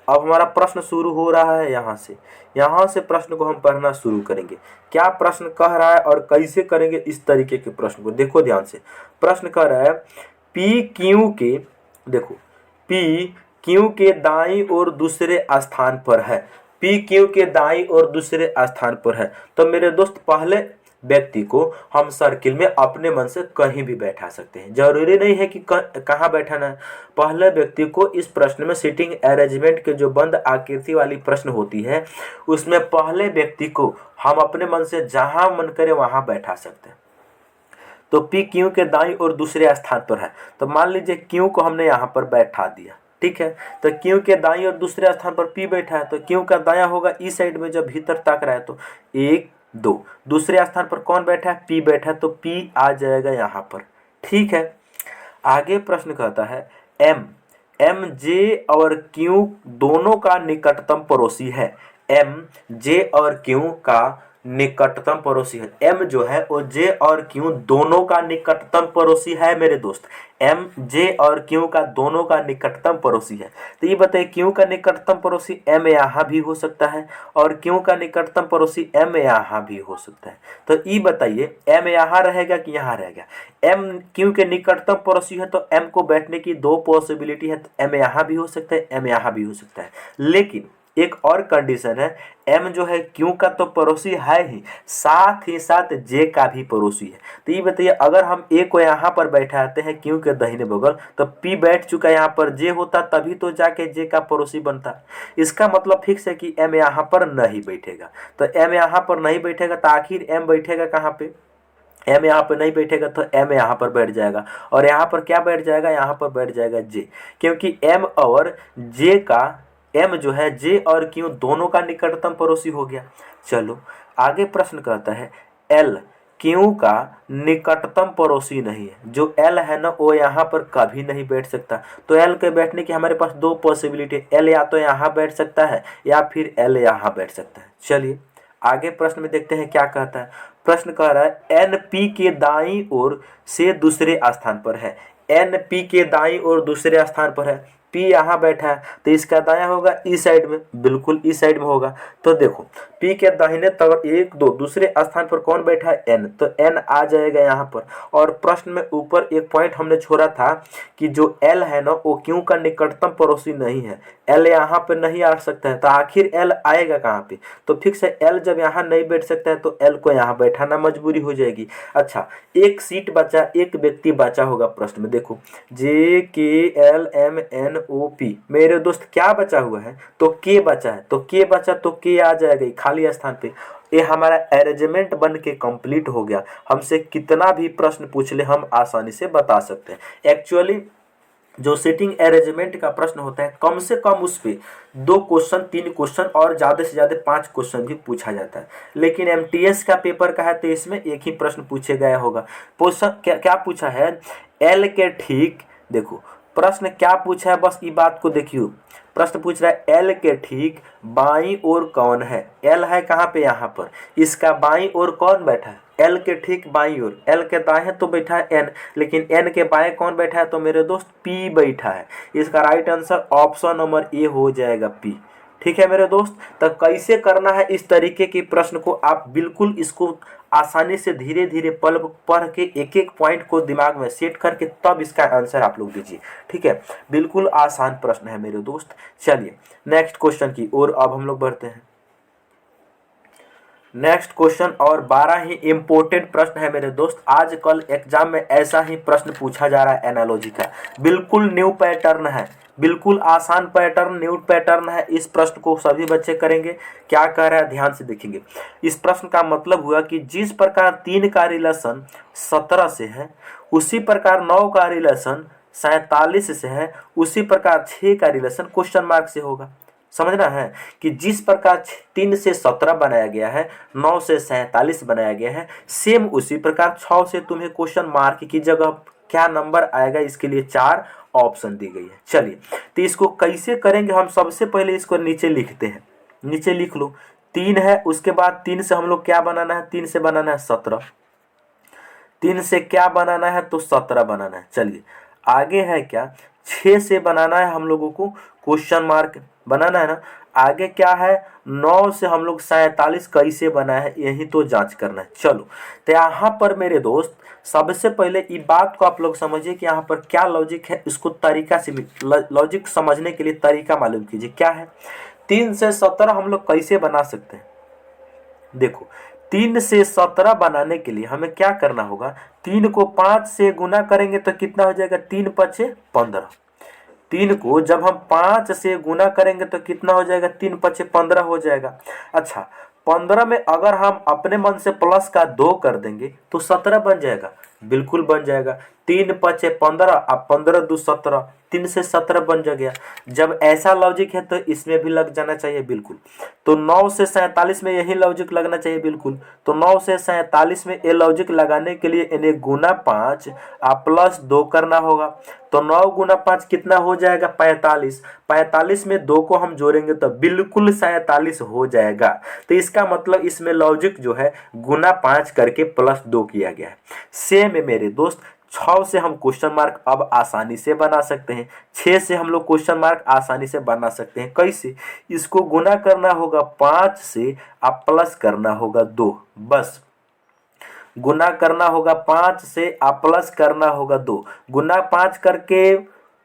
अब हमारा प्रश्न शुरू हो रहा है यहाँ से प्रश्न को हम पढ़ना शुरू करेंगे। क्या प्रश्न कह रहा है और कैसे करेंगे, इस तरीके के प्रश्न को देखो ध्यान से। प्रश्न कह रहा है पी क्यू के, देखो पी क्यू के दाईं ओर दूसरे स्थान पर है, पी क्यू के दाईं ओर दूसरे स्थान पर है। तो मेरे दोस्त पहले व्यक्ति को हम सर्किल में अपने मन से कहीं भी बैठा सकते हैं, जरूरी नहीं है कि कहाँ बैठाना है। पहले व्यक्ति को इस प्रश्न में सीटिंग अरेंजमेंट के जो बंद आकृति वाली प्रश्न होती है उसमें पहले व्यक्ति को हम अपने मन से जहां मन करे वहां बैठा सकते हैं। तो पी क्यू के दाईं ओर दूसरे स्थान पर है, तो मान लीजिए क्यू को हमने यहाँ पर बैठा दिया, ठीक है। तो क्यू के दाईं ओर दूसरे स्थान पर पी बैठा है, तो क्यू का दायां होगा इस साइड में, जब भीतर तक रहा है तो 1 2। दूसरे स्थान पर कौन बैठा है, पी बैठा है, तो पी आ जाएगा यहाँ पर, ठीक है। आगे प्रश्न कहता है एम जे और क्यू दोनों का निकटतम पड़ोसी है, एम जे और क्यू का निकटतम पड़ोसी है। एम जो है वो जे और क्यू दोनों का निकटतम पड़ोसी है मेरे दोस्त, एम जे और क्यू का दोनों का निकटतम पड़ोसी है। तो ये बताइए क्यू का निकटतम पड़ोसी एम यहाँ भी हो सकता है और क्यू का निकटतम पड़ोसी एम यहाँ भी हो सकता है। तो ये बताइए एम यहाँ रहेगा कि यहाँ रहेगा, एम क्यू के निकटतम पड़ोसी है तो एम को बैठने की 2 पॉसिबिलिटी है, एम यहाँ भी हो सकता है, एम यहाँ भी हो सकता है। लेकिन एक और कंडीशन है, एम जो है क्यू का तो पड़ोसी है ही साथ जे का भी पड़ोसी है। तो ये बताइए अगर हम ए को यहाँ पर बैठाते हैं क्यू के दाहिने बगल, तो पी बैठ चुका यहाँ पर, जे होता तभी तो जाके जे का पड़ोसी बनता। इसका मतलब फिक्स है कि एम यहाँ पर नहीं बैठेगा। तो एम यहाँ पर नहीं बैठेगा तो आखिर एम बैठेगा कहाँ पे, एम यहाँ पर नहीं बैठेगा तो एम यहाँ पर बैठ जाएगा, और यहाँ पर क्या बैठ जाएगा, यहाँ पर बैठ जाएगा जे, क्योंकि एम और जे का, एम जो है जे और क्यू दोनों का निकटतम पड़ोसी हो गया। चलो आगे प्रश्न कहता है एल क्यू का निकटतम पड़ोसी नहीं है। जो एल है ना वो यहाँ पर कभी नहीं बैठ सकता, तो एल के बैठने की हमारे पास दो पॉसिबिलिटी, एल या तो यहाँ बैठ सकता है या फिर एल यहाँ बैठ सकता है। चलिए आगे प्रश्न में देखते हैं क्या कहता है। प्रश्न कह रहा है एन पी के दाईं ओर से दूसरे स्थान पर है। एन पी के दाईं ओर दूसरे स्थान पर है, पी यहाँ बैठा है तो इसका दायां होगा इस साइड में, बिल्कुल इस साइड में होगा। तो देखो पी के दाहिने तरफ एक दो दूसरे स्थान पर कौन बैठा है, एन, तो एन आ जाएगा यहाँ पर। और प्रश्न में ऊपर एक पॉइंट हमने छोड़ा था कि जो एल है ना वो क्यू का निकटतम पड़ोसी नहीं है, एल यहाँ पे नहीं आ सकता है, तो आखिर एल आएगा कहाँ पे, तो फिक्स है एल जब यहाँ नहीं बैठ सकता है तो एल को यहाँ बैठाना मजबूरी हो जाएगी। अच्छा एक सीट बचा, एक व्यक्ति बचा होगा प्रश्न में, देखो J K L M N O P, मेरे दोस्त क्या बचा हुआ है, तो के बचा है, तो के बचा तो के आ जाएगा खाली स्थान पे। ये हमारा अरेंजमेंट बन के कंप्लीट हो गया। हमसे कितना भी प्रश्न पूछ ले हम आसानी से बता सकते हैं। एक्चुअली जो सीटिंग अरेंजमेंट का प्रश्न होता है कम से कम उस पर 2 क्वेश्चन 3 क्वेश्चन और ज़्यादा से ज़्यादा 5 क्वेश्चन भी पूछा जाता है, लेकिन एमटीएस का पेपर का है तो इसमें एक ही प्रश्न पूछे गया होगा। क्वेश्चन क्या पूछा है, एल के ठीक, देखो प्रश्न क्या पूछा है बस ये बात को देखियो। प्रश्न पूछ रहा है एल के ठीक बाईं ओर कौन है, एल है कहाँ पे, यहाँ पर, इसका बाईं ओर कौन बैठा है, एल के ठीक बाईं ओर, एल के दाएं तो बैठा है एन, लेकिन एन के बाएं कौन बैठा है, तो मेरे दोस्त पी बैठा है। इसका right answer option number A हो जाएगा पी। ठीक है मेरे दोस्त, तो कैसे करना है इस तरीके के प्रश्न को, आप बिल्कुल इसको आसानी से धीरे धीरे पढ़ के एक एक पॉइंट को दिमाग में सेट करके तब इसका आंसर आप लोग दीजिए। ठीक है, बिल्कुल आसान प्रश्न है मेरे दोस्त। चलिए नेक्स्ट क्वेश्चन की ओर अब हम लोग बढ़ते हैं। नेक्स्ट क्वेश्चन और 12 ही इंपॉर्टेंट प्रश्न है मेरे दोस्त। आजकल एग्जाम में ऐसा ही प्रश्न पूछा जा रहा है एनालॉजी का, बिल्कुल न्यू पैटर्न है, बिल्कुल आसान पैटर्न, न्यू पैटर्न है। इस प्रश्न को सभी बच्चे करेंगे। क्या कह रहा है ध्यान से देखेंगे। इस प्रश्न का मतलब हुआ कि जिस प्रकार 3 का रिलेशन 17 से है, उसी प्रकार 9 का रिलेशन 47 से है, उसी प्रकार 6 का रिलेशन क्वेश्चन मार्क से होगा। समझना है कि जिस प्रकार 3 से 17 बनाया गया है, 9 से 47 बनाया गया है, सेम उसी प्रकार 6 से तुम्हें क्वेश्चन मार्क की जगह क्या नंबर आएगा, इसके लिए 4 ऑप्शन दी गई है। चलिए तो इसको कैसे करेंगे, हम सबसे पहले इसको नीचे लिखते हैं। नीचे लिख लो 3 है, उसके बाद 3 से हम लोग क्या बनाना है, 3 से बनाना है 17, 3 से क्या बनाना है तो 17 बनाना है। चलिए आगे है क्या, 6 से बनाना है हम लोगों को क्वेश्चन मार्क बनाना है ना। आगे क्या है, 9 से हम लोग 47 कैसे बना है यही तो जांच करना है। चलो तो यहाँ पर मेरे दोस्त सबसे पहले ये बात को आप लोग समझिए कि यहाँ पर क्या लॉजिक है, इसको तरीका से लॉजिक समझने के लिए तरीका मालूम कीजिए क्या है। 3 से 17 हम लोग कैसे बना सकते हैं, देखो 3 से 17 बनाने के लिए हमें क्या करना होगा, 3 को 5 से गुना करेंगे तो कितना हो जाएगा, 3 पचे 15। 3 को जब हम 5 से गुना करेंगे तो कितना हो जाएगा, 3 पचे 15 हो जाएगा। अच्छा 15 में अगर हम अपने मन से प्लस का 2 कर देंगे तो 17 बन जाएगा, बिल्कुल बन जाएगा। 3 पचे 15, अब 15 दू 17, 3 से 17 बन गया। जब ऐसा लॉजिक है तो इसमें भी लग जाना चाहिए बिल्कुल। तो 9 से 47 में यही लॉजिक लगना चाहिए बिल्कुल। तो 9 से 47 में ये लॉजिक लगाने के लिए इन्हें गुना 5 आप प्लस 2 करना होगा। तो 9 गुना 5 कितना हो जाएगा, 45। 45 में 2 को हम जोड़ेंगे तो बिल्कुल 47 हो जाएगा। तो इसका मतलब इसमें लॉजिक जो है गुना 5 करके प्लस 2 किया गया है। सेम है मेरे दोस्त, 6 से हम क्वेश्चन मार्क अब आसानी से बना सकते हैं, 6 से हम लोग क्वेश्चन मार्क आसानी से बना सकते हैं। कैसे, इसको गुना करना होगा 5 से, आप प्लस करना होगा 2, बस गुना करना होगा 5 से, आप प्लस करना होगा 2, गुना 5 करके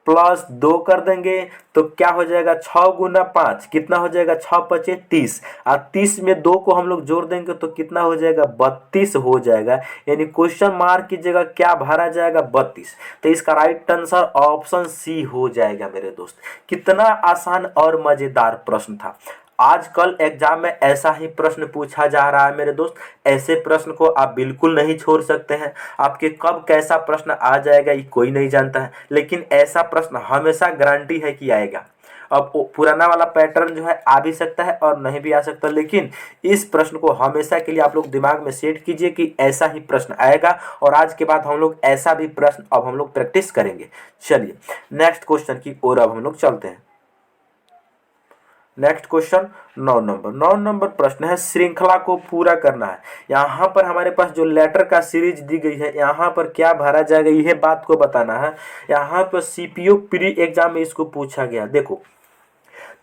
प्लस 2 कर देंगे तो क्या हो जाएगा, 6 गुना 5 कितना हो जाएगा, 6 पचे 30, और 30 में 2 को हम लोग जोड़ देंगे तो कितना हो जाएगा, 32 हो जाएगा। यानी क्वेश्चन मार्क की जगह क्या भरा जाएगा, 32। तो इसका राइट आंसर ऑप्शन सी हो जाएगा मेरे दोस्त। कितना आसान और मजेदार प्रश्न था। आजकल एग्जाम में ऐसा ही प्रश्न पूछा जा रहा है मेरे दोस्त। ऐसे प्रश्न को आप बिल्कुल नहीं छोड़ सकते हैं। आपके कब कैसा प्रश्न आ जाएगा ये कोई नहीं जानता है, लेकिन ऐसा प्रश्न हमेशा गारंटी है कि आएगा। अब पुराना वाला पैटर्न जो है आ भी सकता है और नहीं भी आ सकता, लेकिन इस प्रश्न को हमेशा के लिए आप लोग दिमाग में सेट कीजिए कि ऐसा ही प्रश्न आएगा। और आज के बाद हम लोग ऐसा भी प्रश्न अब हम लोग प्रैक्टिस करेंगे। चलिए नेक्स्ट क्वेश्चन की ओर अब हम लोग चलते हैं। नेक्स्ट क्वेश्चन 9 नंबर प्रश्न है, श्रृंखला को पूरा करना है। यहाँ पर हमारे पास जो लेटर का सीरीज दी गई है, यहाँ पर क्या भरा जाएगा यह बात को बताना है। यहाँ पर सीपीओ प्री एग्जाम में इसको पूछा गया। देखो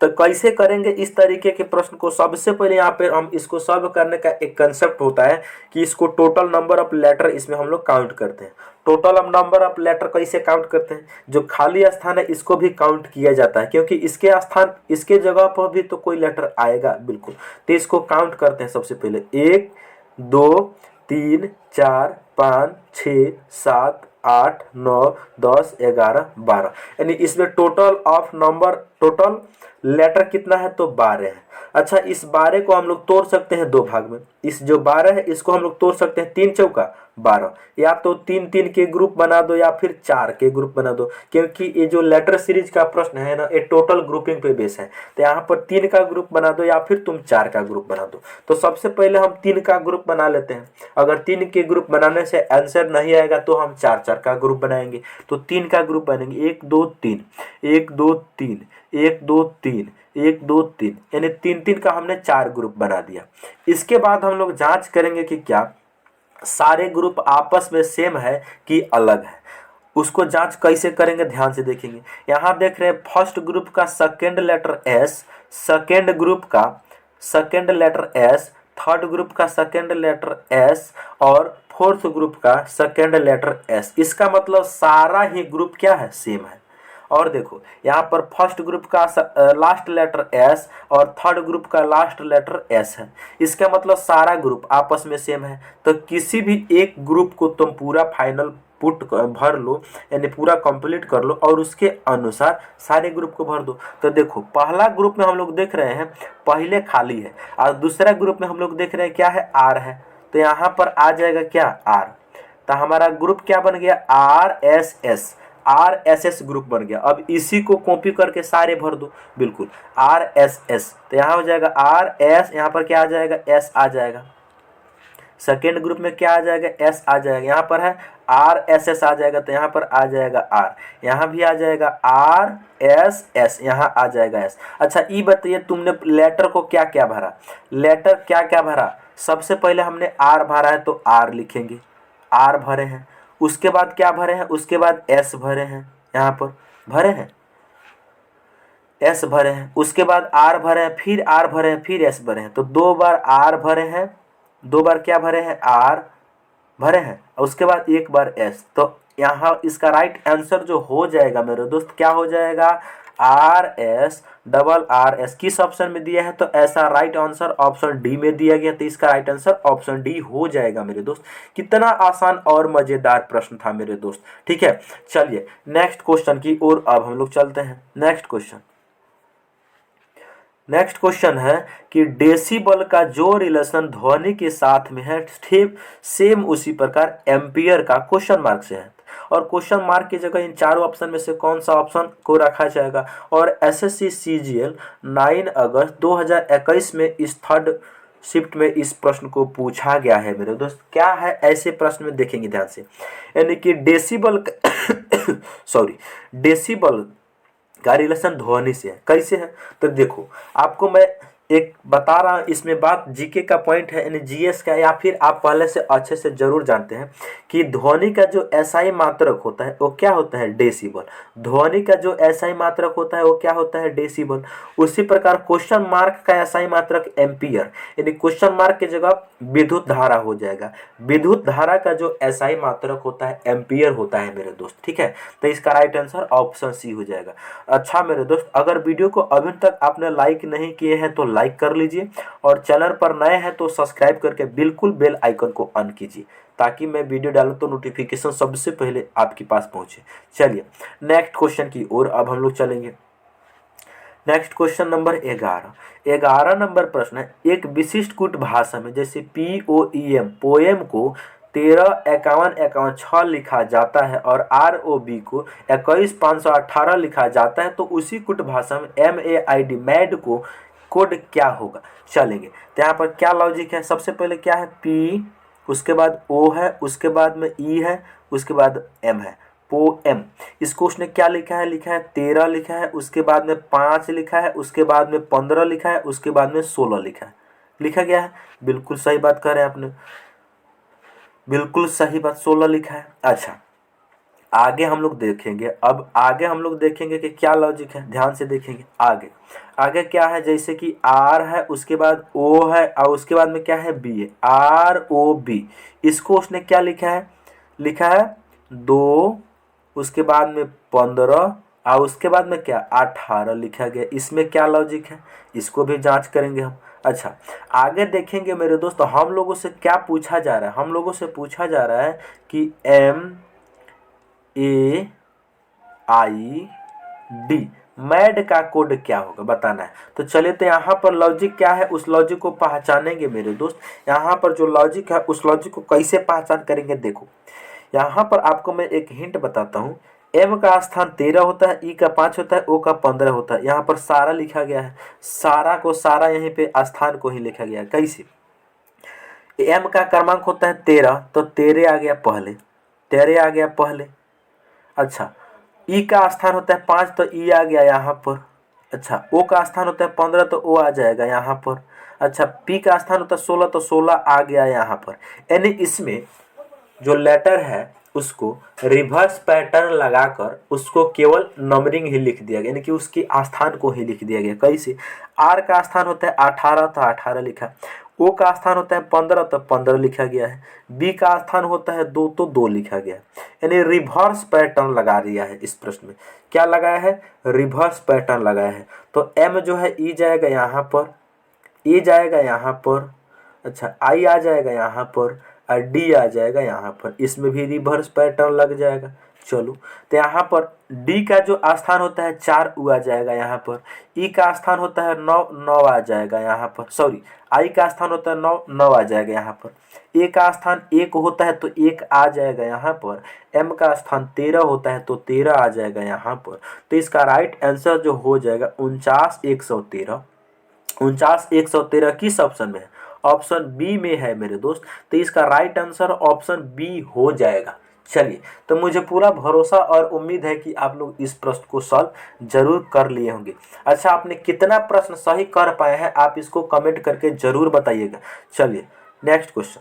तो कैसे करेंगे इस तरीके के प्रश्न को। सबसे पहले यहाँ पे हम इसको सॉल्व करने का एक कंसेप्ट होता है कि इसको टोटल नंबर ऑफ लेटर इसमें हम लोग काउंट करते हैं। Total of number of letter कैसे काउंट करते हैं, जो खाली स्थान है इसको भी काउंट किया जाता है, क्योंकि इसके जगह पर भी तो कोई लेटर आएगा बिल्कुल। तो इसको काउंट करते हैं सबसे पहले 1 2 3 4 5 6 7 8 9 10 11 12, यानी इसमें टोटल लेटर कितना है तो 12 है। अच्छा, इस 12 को हम लोग तोड़ सकते हैं दो भाग में। इस जो 12 है इसको हम लोग तोड़ सकते हैं 3 चौका 12, या तो 3 के ग्रुप बना दो या फिर 4 के ग्रुप बना दो, क्योंकि ये जो लेटर सीरीज का प्रश्न है ना ये टोटल ग्रुपिंग पे बेस है। तो यहाँ पर 3 का ग्रुप बना दो या फिर तुम 4 का ग्रुप बना दो। तो सबसे पहले हम 3 का ग्रुप बना लेते हैं। अगर 3 के ग्रुप बनाने से आंसर नहीं आएगा तो हम 4 का ग्रुप बनाएंगे। तो 3 का ग्रुप बनेंगे 1 2 3 1 2 3 1 2 3 1 2 3, यानी 3 का हमने 4 ग्रुप बना दिया। इसके बाद हम लोग जांच करेंगे कि क्या सारे ग्रुप आपस में सेम है कि अलग है। उसको जांच कैसे करेंगे ध्यान से देखेंगे। यहाँ देख रहे हैं फर्स्ट ग्रुप का second letter S, second group का second letter S, third group का सेकेंड लेटर एस और फोर्थ ग्रुप का सेकेंड लेटर एस। इसका मतलब सारा ही ग्रुप क्या है, सेम है। और देखो यहाँ पर फर्स्ट ग्रुप का लास्ट लेटर एस और थर्ड ग्रुप का लास्ट लेटर एस है। इसका मतलब सारा ग्रुप आपस में सेम है। तो किसी भी एक ग्रुप को तुम पूरा फाइनल भर लो, यानी पूरा कंप्लीट कर लो और उसके अनुसार सारे ग्रुप को भर दो। तो देखो पहला ग्रुप में हम लोग देख रहे हैं पहले खाली है, और दूसरा ग्रुप में हम लोग देख रहे हैं क्या है, आर है। तो यहाँ पर आ जाएगा क्या, आर। तो हमारा ग्रुप क्या बन गया, RSS ग्रुप बन गया। अब इसी को कॉपी करके सारे भर दो, बिल्कुल RSS। तो यहाँ हो जाएगा RS, यहाँ पर क्या आ जाएगा, S आ जाएगा। सेकेंड ग्रुप में क्या आ जाएगा, S आ जाएगा। यहाँ पर है RSS आ जाएगा, तो यहाँ पर आ जाएगा R, यहाँ भी आ जाएगा RSS, यहाँ आ जाएगा S। अच्छा ये बताइए तुमने लेटर को क्या क्या भरा, लेटर क्या क्या भरा। सबसे पहले हमने R भरा है तो R लिखेंगे, R भरे हैं। उसके बाद क्या भरे हैं, उसके बाद S भरे हैं, यहाँ पर भरे हैं S भरे हैं। उसके बाद R भरे हैं, फिर R भरे हैं, फिर S भरे हैं। तो 2 बार R भरे हैं, 2 बार क्या भरे हैं, R भरे हैं, उसके बाद 1 बार S। तो यहाँ इसका राइट आंसर जो हो जाएगा मेरे दोस्त क्या हो जाएगा, RS किस ऑप्शन में दिया है, तो ऐसा राइट आंसर ऑप्शन डी में दिया गया। तो इसका राइट आंसर ऑप्शन डी हो जाएगा मेरे दोस्त। कितना आसान और मजेदार प्रश्न था मेरे दोस्त। ठीक है, चलिए नेक्स्ट क्वेश्चन की ओर अब हम लोग चलते हैं। नेक्स्ट क्वेश्चन है कि डेसिबल का जो रिलेशन ध्वनि के साथ में है सेम उसी प्रकार एम्पियर का क्वेश्चन मार्क से है। और क्वेश्चन मार्क की जगह इन चारों ऑप्शन में से कौन सा ऑप्शन को रखा जाएगा। और एसएससी सीजीएल 9 अगस्त 2021 में इस थर्ड शिफ्ट में इस प्रश्न को पूछा गया है मेरे दोस्त। क्या है ऐसे प्रश्न में देखेंगे ध्यान से, यानी कि डेसिबल डेसिबल का रिलेशन ध्वनि से है। कैसे है तो देखो आपको मैं एक बता रहा हूँ, इसमें बात जीके का पॉइंट है, यानी जीएस का, या फिर आप पहले से अच्छे से जरूर जानते हैं कि ध्वनि का जो एसआई मात्रक होता है वो क्या होता है, डेसिबल। ध्वनि का जो एसआई मात्रक होता है वो क्या होता है, डेसिबल। उसी प्रकार क्वेश्चन मार्क का एसआई मात्रक एम्पियर, यानी क्वेश्चन मार्क की जगह विद्युत धारा हो जाएगा। विद्युत धारा का जो एसआई मात्रक होता है एम्पियर होता है मेरे दोस्त। ठीक है, तो इसका राइट आंसर ऑप्शन सी हो जाएगा। अच्छा मेरे दोस्त, अगर वीडियो को अभी तक आपने लाइक नहीं किए हैं तो लाइक कर लीजिए, और चैनल पर नए हैं तो सब्सक्राइब करके बिल्कुल बेल आइकन को ऑन कीजिए, ताकि मैं वीडियो डालूं तो नोटिफिकेशन सबसे पहले आपके पास पहुंचे। चलिए नेक्स्ट क्वेश्चन की ओर अब हम लोग चलेंगे। नेक्स्ट क्वेश्चन नंबर 11 नंबर प्रश्न है, एक विशिष्ट कूट भाषा में जैसे POEM पोएम को 13 51 51 6 लिखा जाता है और ROB को 21 518 लिखा जाता है, तो उसी कूट भाषा में MAID मैड को कोड क्या होगा। चलेंगे तो यहाँ पर क्या लॉजिक है, सबसे पहले क्या है P, उसके बाद O है, उसके बाद में E है, उसके बाद M है, पोएम। इसको उसने क्या लिखा है, लिखा है 13 लिखा है, उसके बाद में 5 लिखा है, उसके बाद में 15 लिखा है, उसके बाद में 16 लिखा है, लिखा गया है। बिल्कुल सही बात कर रहे हैं आपने, बिल्कुल सही बात, 16 लिखा है। अच्छा आगे हम लोग देखेंगे, अब आगे हम लोग देखेंगे कि क्या लॉजिक है, ध्यान से देखेंगे। आगे आगे क्या है, जैसे कि R है, उसके बाद O है और उसके बाद में क्या है B है, ROB। इसको उसने क्या लिखा है, लिखा है 2, उसके बाद में 15 और उसके बाद में क्या 18 लिखा गया। इसमें क्या लॉजिक है, इसको भी जांच करेंगे हम। अच्छा आगे देखेंगे मेरे दोस्त, हम लोगों से क्या पूछा जा रहा है, हम लोगों से पूछा जा रहा है कि MAID मैड का कोड क्या होगा बताना है। तो चलिए तो यहाँ पर लॉजिक क्या है, उस लॉजिक को पहचानेंगे मेरे दोस्त। यहाँ पर जो लॉजिक है उस लॉजिक को कैसे पहचान करेंगे, देखो यहाँ पर आपको मैं एक हिंट बताता हूँ। M का स्थान 13 होता है, E का 5 होता है, O का 15 होता है। यहाँ पर सारा लिखा गया है, सारा को सारा यहीं पे स्थान को ही लिखा गया है। कैसे, M का क्रमांक होता है 13, तो 13 आ गया पहले, 13 आ गया पहले। अच्छा E का स्थान होता है 5, तो E आ गया यहाँ पर। अच्छा O का स्थान होता है 15, तो O आ जाएगा यहाँ पर। अच्छा P का स्थान होता है 16, तो 16 आ गया यहाँ पर। यानी इसमें जो लेटर है उसको रिवर्स पैटर्न लगाकर उसको केवल नंबरिंग ही लिख दिया गया, यानी कि उसकी स्थान को ही लिख दिया गया। कैसे, R का स्थान होता है 18, तो 18 लिखा। O का स्थान होता है 15, तो 15 लिखा गया है। B का स्थान होता है 2, तो 2 लिखा गया। यानी रिवर्स पैटर्न लगा दिया है इस प्रश्न में। क्या लगाया है, रिवर्स पैटर्न लगाया है। तो M जो है E जाएगा यहाँ पर, E जाएगा यहाँ पर, अच्छा I आ जाएगा यहाँ पर और D आ जाएगा यहाँ पर। इसमें भी रिवर्स पैटर्न लग जाएगा। चलो तो यहाँ पर D का जो स्थान होता है 4, U आ जाएगा यहाँ पर। E का स्थान होता है 9, 9 आ जाएगा यहाँ पर। सॉरी, I का स्थान होता है 9, 9 आ जाएगा यहाँ पर। A का स्थान 1 होता है, तो 1 आ जाएगा यहाँ पर। M का स्थान 13 होता है, तो 13 आ जाएगा यहाँ पर। तो इसका राइट आंसर जो हो जाएगा 49 113। 49 113 किस ऑप्शन में है, ऑप्शन बी में है मेरे दोस्त। तो इसका राइट आंसर ऑप्शन बी हो जाएगा। चलिए तो मुझे पूरा भरोसा और उम्मीद है कि आप लोग इस प्रश्न को सॉल्व जरूर कर लिए होंगे। अच्छा आपने कितना प्रश्न सही कर पाए हैं आप इसको कमेंट करके जरूर बताइएगा। चलिए नेक्स्ट क्वेश्चन,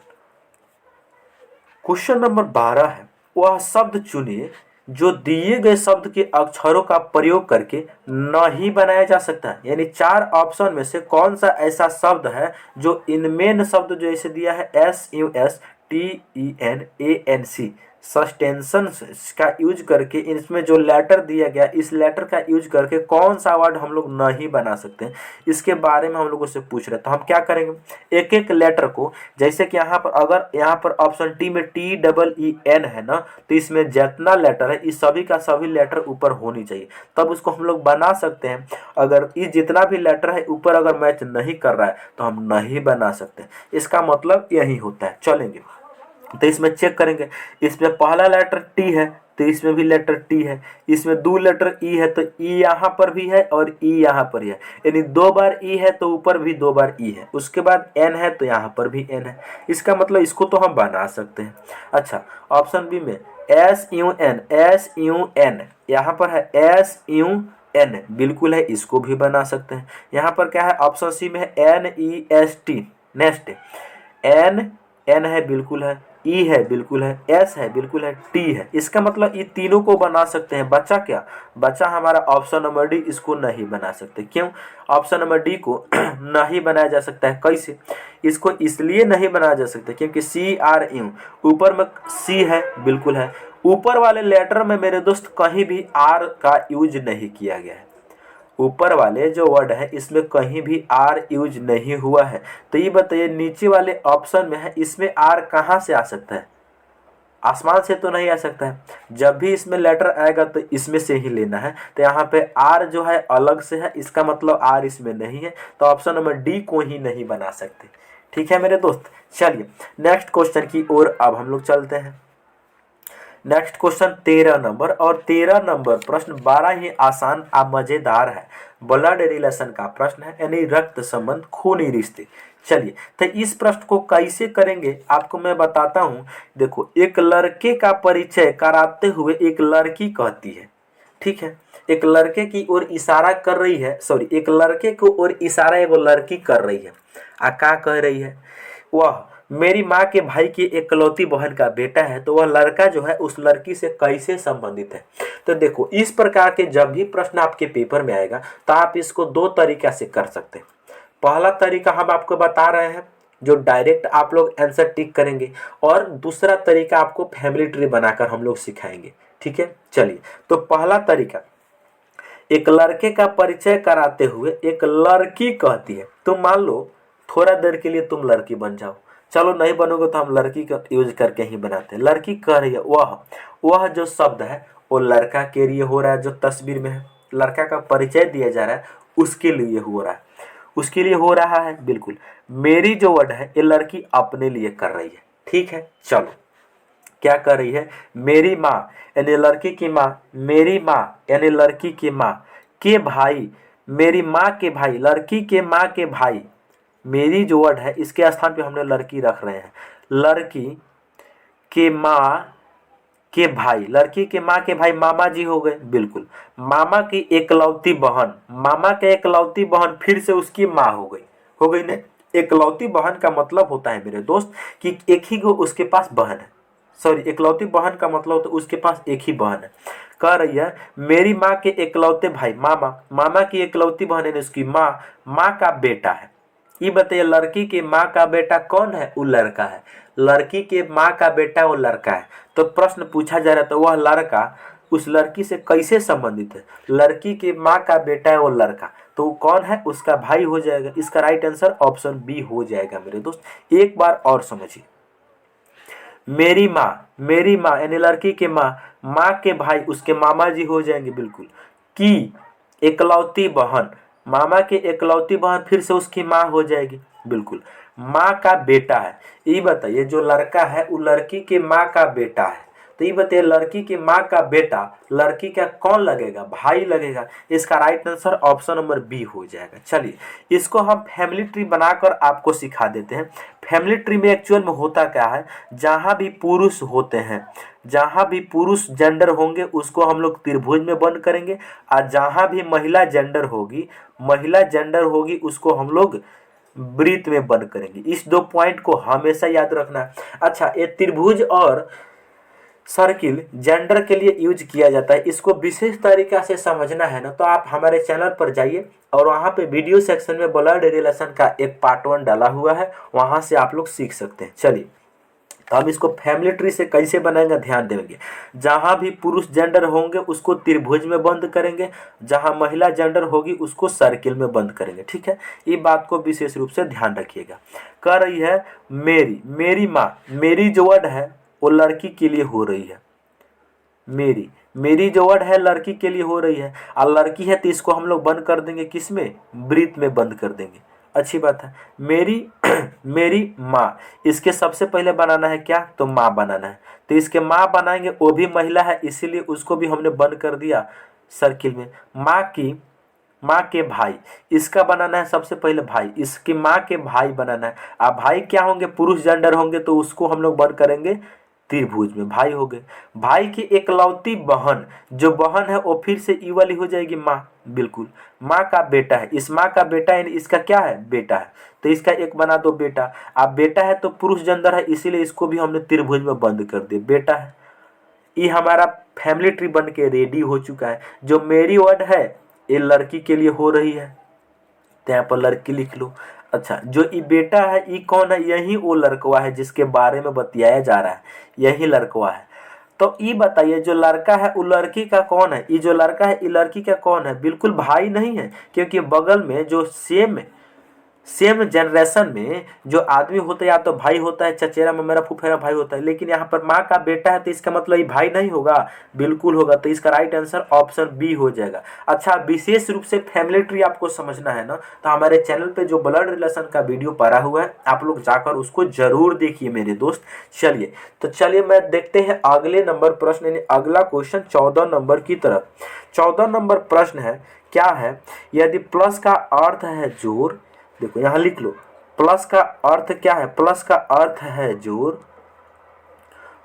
क्वेश्चन नंबर 12 है, वह शब्द चुनिए जो दिए गए शब्द के अक्षरों का प्रयोग करके नहीं बनाया जा सकता है। यानी 4 ऑप्शन में से कौन सा ऐसा शब्द है जो इनमें शब्द जो इसे दिया है SUSTENANC सस्टेंशन का यूज करके, इसमें जो लेटर दिया गया इस लेटर का यूज करके कौन सा वर्ड हम लोग नहीं बना सकते हैं, इसके बारे में हम लोगों से पूछ रहे हैं। तो हम क्या करेंगे, एक एक लेटर को, जैसे कि यहाँ पर अगर यहाँ पर ऑप्शन टी में TEEN है ना, तो इसमें जितना लेटर है इस सभी का सभी लेटर ऊपर होनी चाहिए, तब उसको हम लोग बना सकते हैं। अगर ये जितना भी लेटर है ऊपर अगर मैच नहीं कर रहा है तो हम नहीं बना सकते। इसका मतलब यही होता है। चलेंगे तो इसमें चेक करेंगे, इसमें पहला लेटर टी है तो इसमें भी लेटर टी है, इसमें 2 लेटर ई है तो ई यहाँ पर भी है और ई यहाँ पर ही है, यानी 2 बार ई है तो ऊपर भी 2 बार ई है। उसके बाद एन है तो यहाँ पर भी एन है। इसका मतलब इसको तो हम बना सकते हैं। अच्छा ऑप्शन बी में SUN यहाँ पर है SUN, बिल्कुल है, इसको भी बना सकते हैं। यहाँ पर क्या है, ऑप्शन सी में है NEST, नेक्स्ट एन है, बिल्कुल है, ई है, बिल्कुल है, एस है, बिल्कुल है, टी है। इसका मतलब ये तीनों को बना सकते हैं। बचा क्या, बचा हमारा ऑप्शन नंबर डी, इसको नहीं बना सकते। क्यों, ऑप्शन नंबर डी को नहीं बनाया जा सकता है। कैसे, इसको इसलिए नहीं बनाया जा सकता क्योंकि CRU ऊपर में सी है, बिल्कुल है, ऊपर वाले लेटर में मेरे दोस्त कहीं भी आर का यूज नहीं किया गया है। ऊपर वाले जो वर्ड है इसमें कहीं भी आर यूज नहीं हुआ है। तो ये बताइए नीचे वाले ऑप्शन में है, इसमें आर कहाँ से आ सकता है, आसमान से तो नहीं आ सकता है। जब भी इसमें लेटर आएगा तो इसमें से ही लेना है। तो यहाँ पे आर जो है अलग से है, इसका मतलब आर इसमें नहीं है, तो ऑप्शन नंबर डी को ही नहीं बना सकते। ठीक है मेरे दोस्त, चलिए नेक्स्ट क्वेश्चन की ओर अब हम लोग चलते हैं। नेक्स्ट क्वेश्चन 13 नंबर, और 13 नंबर प्रश्न बड़ा ही आसान और मजेदार है। ब्लड रिलेशन का प्रश्न है, यानी रक्त संबंध, खूनी रिश्ते। चलिए तो इस प्रश्न को कैसे करेंगे आपको मैं बताता हूं। देखो, एक लड़के का परिचय कराते हुए एक लड़की कहती है, ठीक है, एक लड़के की ओर इशारा कर रही है, सॉरी, एक लड़के की ओर इशारा एगो लड़की कर रही है। क्या कह रही है? वह मेरी माँ के भाई की इकलौती बहन का बेटा है। तो वह लड़का जो है उस लड़की से कैसे संबंधित है? तो देखो, इस प्रकार के जब भी प्रश्न आपके पेपर में आएगा तो आप इसको दो तरीका से कर सकते हैं। पहला तरीका हम आपको बता रहे हैं, जो डायरेक्ट आप लोग आंसर टिक करेंगे, और दूसरा तरीका आपको फैमिली ट्री बनाकर हम लोग सिखाएंगे। ठीक है, चलिए तो पहला तरीका, एक लड़के का परिचय कराते हुए एक लड़की कहती है, तुम मान लो थोड़ा देर के लिए तुम लड़की बन जाओ, चलो नहीं बनोगे तो हम लड़की का यूज करके ही बनाते हैं। लड़की कह रही है, वह जो शब्द है वो लड़का के लिए हो रहा है, जो तस्वीर में है, लड़का का परिचय दिया जा रहा है उसके लिए हो रहा है, उसके लिए हो रहा है, बिल्कुल। मेरी जो वर्ड है ये लड़की अपने लिए कर रही है। ठीक है, चलो क्या कर रही है? मेरी माँ यानी लड़की की माँ, मेरी माँ यानी लड़की की माँ के भाई, मेरी माँ के भाई, लड़की के माँ के भाई, मेरी जो वर्ड है इसके स्थान पे हमने लड़की रख रहे हैं। लड़की के माँ के भाई, लड़की के माँ के भाई मामा जी हो गए, बिल्कुल। मामा की एकलौती बहन, मामा के एकलौती बहन फिर से उसकी माँ हो गई ना। एकलौती बहन का मतलब होता है मेरे दोस्त कि एक ही को उसके पास बहन है, सॉरी, एकलौती बहन का मतलब तो उसके पास एक ही बहन है। कह रही है मेरी माँ के एकलौते भाई, मामा, मामा की एकलौती बहन है उसकी माँ, माँ का बेटा है। ये बताइए, लड़की के माँ का बेटा कौन है? वो लड़का है। लड़की के माँ का बेटा वो लड़का है। तो प्रश्न पूछा जा रहा है, तो वह लड़का उस लड़की से कैसे संबंधित है? लड़की के माँ का बेटा है वो लड़का, तो वो कौन है? उसका भाई हो जाएगा। इसका राइट आंसर ऑप्शन बी हो जाएगा मेरे दोस्त। एक बार और समझिए, मेरी माँ यानी लड़की के माँ, माँ के भाई उसके मामा जी हो जाएंगे, बिल्कुल। की एकलौती बहन, मामा की एकलौती बहन फिर से उसकी माँ हो जाएगी, बिल्कुल। माँ का बेटा है, ये बताइए जो लड़का है वो लड़की के माँ का बेटा है। तो ये बताइए, लड़की की माँ का बेटा लड़की का कौन लगेगा? भाई लगेगा। इसका right answer option number B हो जाएगा। चलिए इसको हम फैमिली ट्री बनाकर आपको सिखा देते हैं। फैमिली ट्री में एक्चुअल में होता क्या है, जहाँ भी पुरुष होते हैं, जहाँ भी पुरुष जेंडर होंगे उसको हम लोग त्रिभुज में बंद करेंगे, और जहाँ भी महिला जेंडर होगी उसको हम लोग वृत्त में बंद करेंगे। इस दो पॉइंट को हमेशा याद रखना है। अच्छा, ये त्रिभुज और सर्किल जेंडर के लिए यूज किया जाता है, इसको विशेष तरीका से समझना है ना, तो आप हमारे चैनल पर जाइए और वहाँ पे वीडियो सेक्शन में ब्लड रिलेशन का एक पार्ट 1 डाला हुआ है, वहाँ से आप लोग सीख सकते हैं। चलिए तो हम इसको फैमिली ट्री से कैसे बनाएंगे ध्यान देंगे। जहाँ भी पुरुष जेंडर होंगे उसको त्रिभुज में बंद करेंगे, जहाँ महिला जेंडर होगी उसको सर्किल में बंद करेंगे। ठीक है, ये बात को विशेष रूप से ध्यान रखिएगा। कह रही है मेरी माँ, मेरी जो वर्ड है वो लड़की के लिए हो रही है। मेरी जो वर्ड है लड़की के लिए हो रही है, और लड़की है तो इसको हम लोग बंद कर देंगे, किसमें? वृत्त में बंद कर देंगे। अच्छी बात है। मेरी माँ, इसके सबसे पहले बनाना है क्या? तो माँ बनाना है, तो इसके माँ बनाएंगे, वो भी महिला है इसीलिए उसको भी हमने बंद कर दिया सर्किल में। माँ के भाई, इसका बनाना है सबसे पहले भाई, इसकी माँ के भाई बनाना है। अब भाई क्या होंगे? पुरुष जेंडर होंगे, तो उसको हम लोग बंद करेंगे त्रिभुज में, भाई हो गए। भाई की एकलौती बहन, जो बहन है वो फिर से ई वाली हो जाएगी माँ, बिल्कुल। माँ का बेटा है, इस माँ का बेटा यानी इसका क्या है? बेटा है, तो इसका एक बना दो बेटा। अब बेटा है तो पुरुष जेंडर है इसीलिए इसको भी हमने त्रिभुज में बंद कर दिया, बेटा है। ये हमारा फैमिली ट्री बन के रेडी हो चुका है। जो मेरी वर्ड है ये लड़की के लिए हो रही है, तो यहाँ पर लड़की लिख लो। अच्छा, जो ये बेटा है ये कौन है? यही वो लड़कवा है जिसके बारे में बतियाया जा रहा है, यही लड़कवा है। तो ये बताइए, जो लड़का है वो लड़की का कौन है? ये जो लड़का है ये लड़की का कौन है? बिल्कुल भाई नहीं है, क्योंकि बगल में जो सेम सेम जनरेशन में जो आदमी होता है या तो भाई होता है, चचेरा में मेरा फुफेरा भाई होता है, लेकिन यहाँ पर माँ का बेटा है तो इसका मतलब ये भाई नहीं होगा, बिल्कुल होगा। तो इसका राइट आंसर ऑप्शन बी हो जाएगा। अच्छा, विशेष रूप से फैमिली ट्री आपको समझना है ना, तो हमारे चैनल पे जो ब्लड रिलेशन का वीडियो पड़ा हुआ है आप लोग जाकर उसको जरूर देखिए मेरे दोस्त। चलिए तो चलिए मैं देखते हैं अगले नंबर प्रश्न, यानी अगला क्वेश्चन 14 नंबर की तरफ। 14 नंबर प्रश्न है, क्या है, यदि प्लस का अर्थ है जोड़, देखो यहां लिख लो, प्लस का अर्थ क्या है, प्लस का अर्थ है जोड़,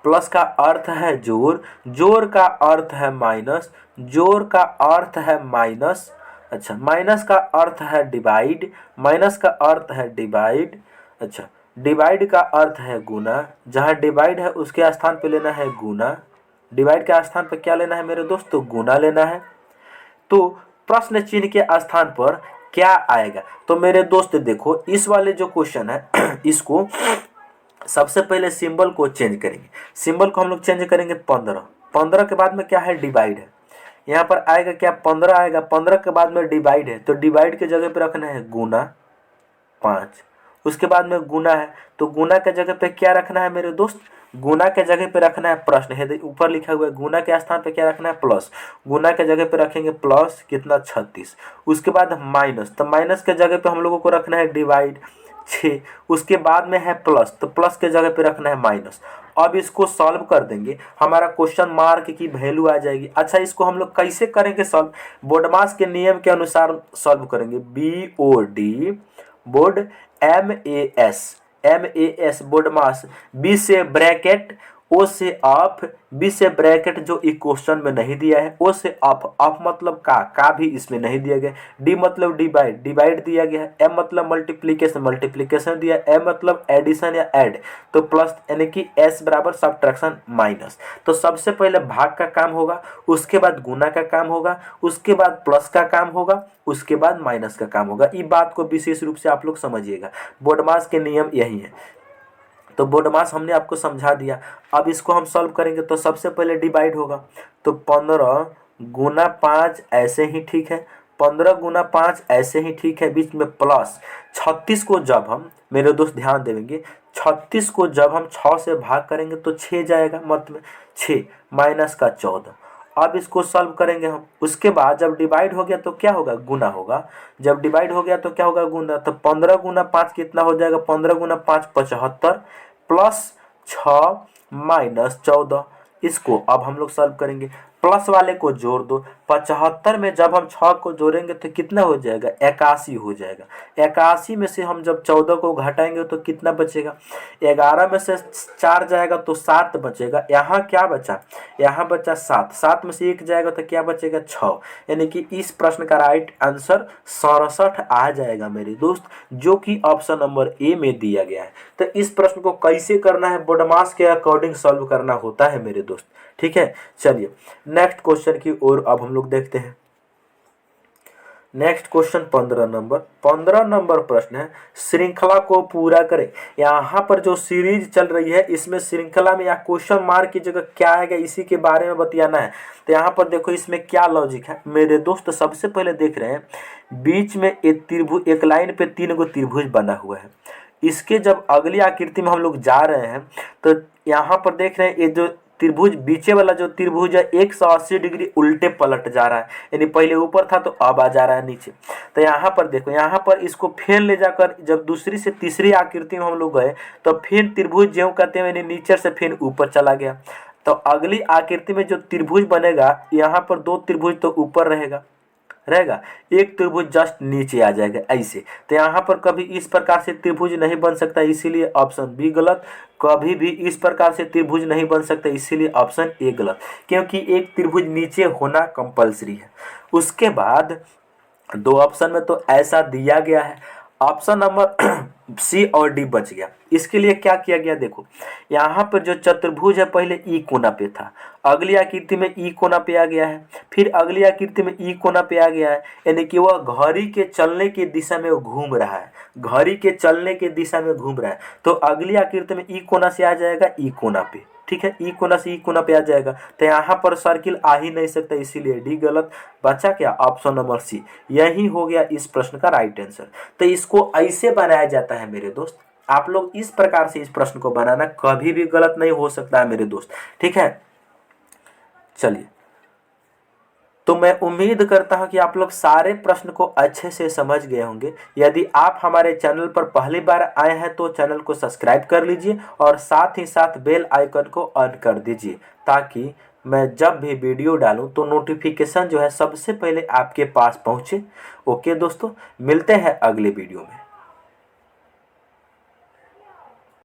प्लस का अर्थ है जोड़, जोड़ का अर्थ है माइनस, जोड़ का अर्थ है माइनस, अच्छा माइनस का अर्थ है डिवाइड, माइनस का अर्थ है डिवाइड, अच्छा डिवाइड का अर्थ है गुना, जहां डिवाइड है उसके स्थान पे लेना है गुना, डिवाइड के स्थान पे क्या लेना है मेरे दोस्त, तो गुना लेना है। तो प्रश्न चिन्ह के स्थान पर क्या आएगा, तो मेरे दोस्त देखो इस वाले जो क्वेश्चन है इसको सबसे पहले सिंबल को चेंज करेंगे, सिंबल को हम लोग चेंज करेंगे 15, 15 के बाद में क्या है, डिवाइड है, यहाँ पर आएगा क्या, 15 आएगा, 15 के बाद में डिवाइड है, तो डिवाइड के जगह पे रखना है गुना 5, उसके बाद में गुना है, तो गुना के जगह पे क्या रखना है मेरे दोस्त, गुना के जगह पे रखना है प्रश्न है, ऊपर लिखा हुआ है गुना के स्थान पे क्या रखना है, प्लस, गुना के जगह पे रखेंगे प्लस कितना 36, उसके बाद माइनस, तो माइनस के जगह पे हम लोगों को रखना है डिवाइड 6, उसके बाद में है प्लस, तो प्लस के जगह पे रखना है माइनस। अब इसको सॉल्व कर देंगे, हमारा क्वेश्चन मार्क की वैल्यू आ जाएगी। अच्छा इसको हम लोग कैसे करेंगे सॉल्व, बोडमास के नियम के अनुसार सॉल्व करेंगे, BOD बोर्ड MAS बोडमास, बी से ब्रैकेट, ओ से ऑफ, बी से ब्रैकेट जो इस क्वेश्चन में नहीं दिया है, ओ से ऑफ, ऑफ मतलब का भी इसमें नहीं दिया गया, डी मतलब डिवाइड, डिवाइड दिया गया है, एम मतलब मल्टीप्लिकेशन, मल्टीप्लिकेशन दिया, एम मतलब एडिशन या ऐड, तो प्लस, यानी कि एस बराबर सब्ट्रैक्शन माइनस। तो सबसे पहले भाग का काम होगा, उसके बाद गुना का काम होगा, उसके बाद प्लस का काम होगा, उसके बाद माइनस का काम होगा। ये बात को विशेष रूप से आप लोग समझिएगा, बोडमास के नियम यही है। तो बोडमास हमने आपको समझा दिया। अब इसको हम सॉल्व करेंगे तो सबसे पहले डिवाइड होगा, तो 15 गुना 5 ऐसे ही ठीक है, 15 गुना 5 ऐसे ही ठीक है, बीच में प्लस 36 को जब हम मेरे दोस्त ध्यान देंगे, 36 को जब हम 6 से भाग करेंगे तो 6 जाएगा, मत में 6 माइनस का 14। अब इसको सॉल्व करेंगे हम, उसके बाद जब डिवाइड हो गया तो क्या होगा, गुना होगा, जब डिवाइड हो गया तो क्या होगा, गुना, तो 15 गुना 5 कितना हो जाएगा, 15 गुना 5 75, प्लस 6 माइनस 14। इसको अब हम लोग सॉल्व करेंगे, प्लस वाले को जोड़ दो, 75 में जब हम 6 को जोड़ेंगे तो कितना हो जाएगा, 81 हो जाएगा, 81 में से हम जब 14 को घटाएंगे तो कितना बचेगा, 11 में से 4 जाएगा तो 7 बचेगा, यहाँ क्या बचा, यहाँ बचा 7, 7 में से 1 जाएगा तो क्या बचेगा 6, यानी कि इस प्रश्न का राइट आंसर 67 आ जाएगा मेरे दोस्त, जो कि ऑप्शन नंबर ए में दिया गया है। तो इस प्रश्न को कैसे करना है, बोडमास के अकॉर्डिंग सॉल्व करना होता है मेरे दोस्त, ठीक है। चलिए नेक्स्ट क्वेश्चन की ओर अब हम लोग देखते हैं। नेक्स्ट क्वेश्चन 15 नंबर प्रश्न है, श्रृंखला को पूरा करें। यहाँ पर जो सीरीज चल रही है इसमें श्रृंखला में या क्वेश्चन मार्क की जगह क्या आएगा इसी के बारे में बतियाना है। तो यहाँ पर देखो इसमें क्या लॉजिक है मेरे दोस्त, सबसे पहले देख रहे हैं बीच में एक त्रिभुज, एक लाइन पे 3 गो त्रिभुज बना हुआ है, इसके जब अगली आकृति में हम लोग जा रहे हैं तो यहाँ पर देख रहे हैं ये जो त्रिभुज, बीचे वाला जो त्रिभुज है 180 डिग्री उल्टे पलट जा रहा है, यानी पहले ऊपर था तो अब आ जा रहा है नीचे। तो यहाँ पर देखो, यहाँ पर इसको फिर ले जाकर जब दूसरी से तीसरी आकृति में हम लोग गए तो फिर त्रिभुज ज्यों कहते हैं यानी नीचे से फिर ऊपर चला गया। तो अगली आकृति में जो त्रिभुज बनेगा यहाँ पर 2 त्रिभुज तो ऊपर रहेगा, एक त्रिभुज जस्ट नीचे आ जाएगा ऐसे। तो यहाँ पर कभी इस प्रकार से त्रिभुज नहीं बन सकता, इसीलिए ऑप्शन बी गलत। कभी भी इस प्रकार से त्रिभुज नहीं बन सकता, इसीलिए ऑप्शन ए गलत, क्योंकि एक त्रिभुज नीचे होना कंपलसरी है। उसके बाद 2 ऑप्शन में तो ऐसा दिया गया है, ऑप्शन नंबर सी और डी बच गया। इसके लिए क्या किया गया, देखो यहाँ पर जो चतुर्भुज है पहले ई कोना पे था, अगली आकृति में ई कोना पे आ गया है, फिर अगली आकृति में ई कोना पे आ गया है, यानी कि वह घड़ी के चलने की दिशा में वो घूम रहा है, घड़ी के चलने की दिशा में घूम रहा है। तो अगली आकृति में ई कोना से आ जाएगा ई कोना पे, ठीक है, ई कोना से ई कोना पे आ जाएगा, तो यहाँ पर सर्किल आ ही नहीं सकता, इसीलिए डी गलत। बचा क्या, ऑप्शन नंबर सी, यही हो गया इस प्रश्न का राइट आंसर। तो इसको ऐसे बनाया जाता है मेरे दोस्त, आप लोग इस प्रकार से इस प्रश्न को बनाना, कभी भी गलत नहीं हो सकता है मेरे दोस्त, ठीक है। चलिए, तो मैं उम्मीद करता हूं कि आप लोग सारे प्रश्न को अच्छे से समझ गए होंगे। यदि आप हमारे चैनल पर पहली बार आए हैं तो चैनल को सब्सक्राइब कर लीजिए और साथ ही साथ बेल आइकन को ऑन कर दीजिए, ताकि मैं जब भी वीडियो डालूं तो नोटिफिकेशन जो है सबसे पहले आपके पास पहुंचे। ओके दोस्तों, मिलते हैं अगले वीडियो में।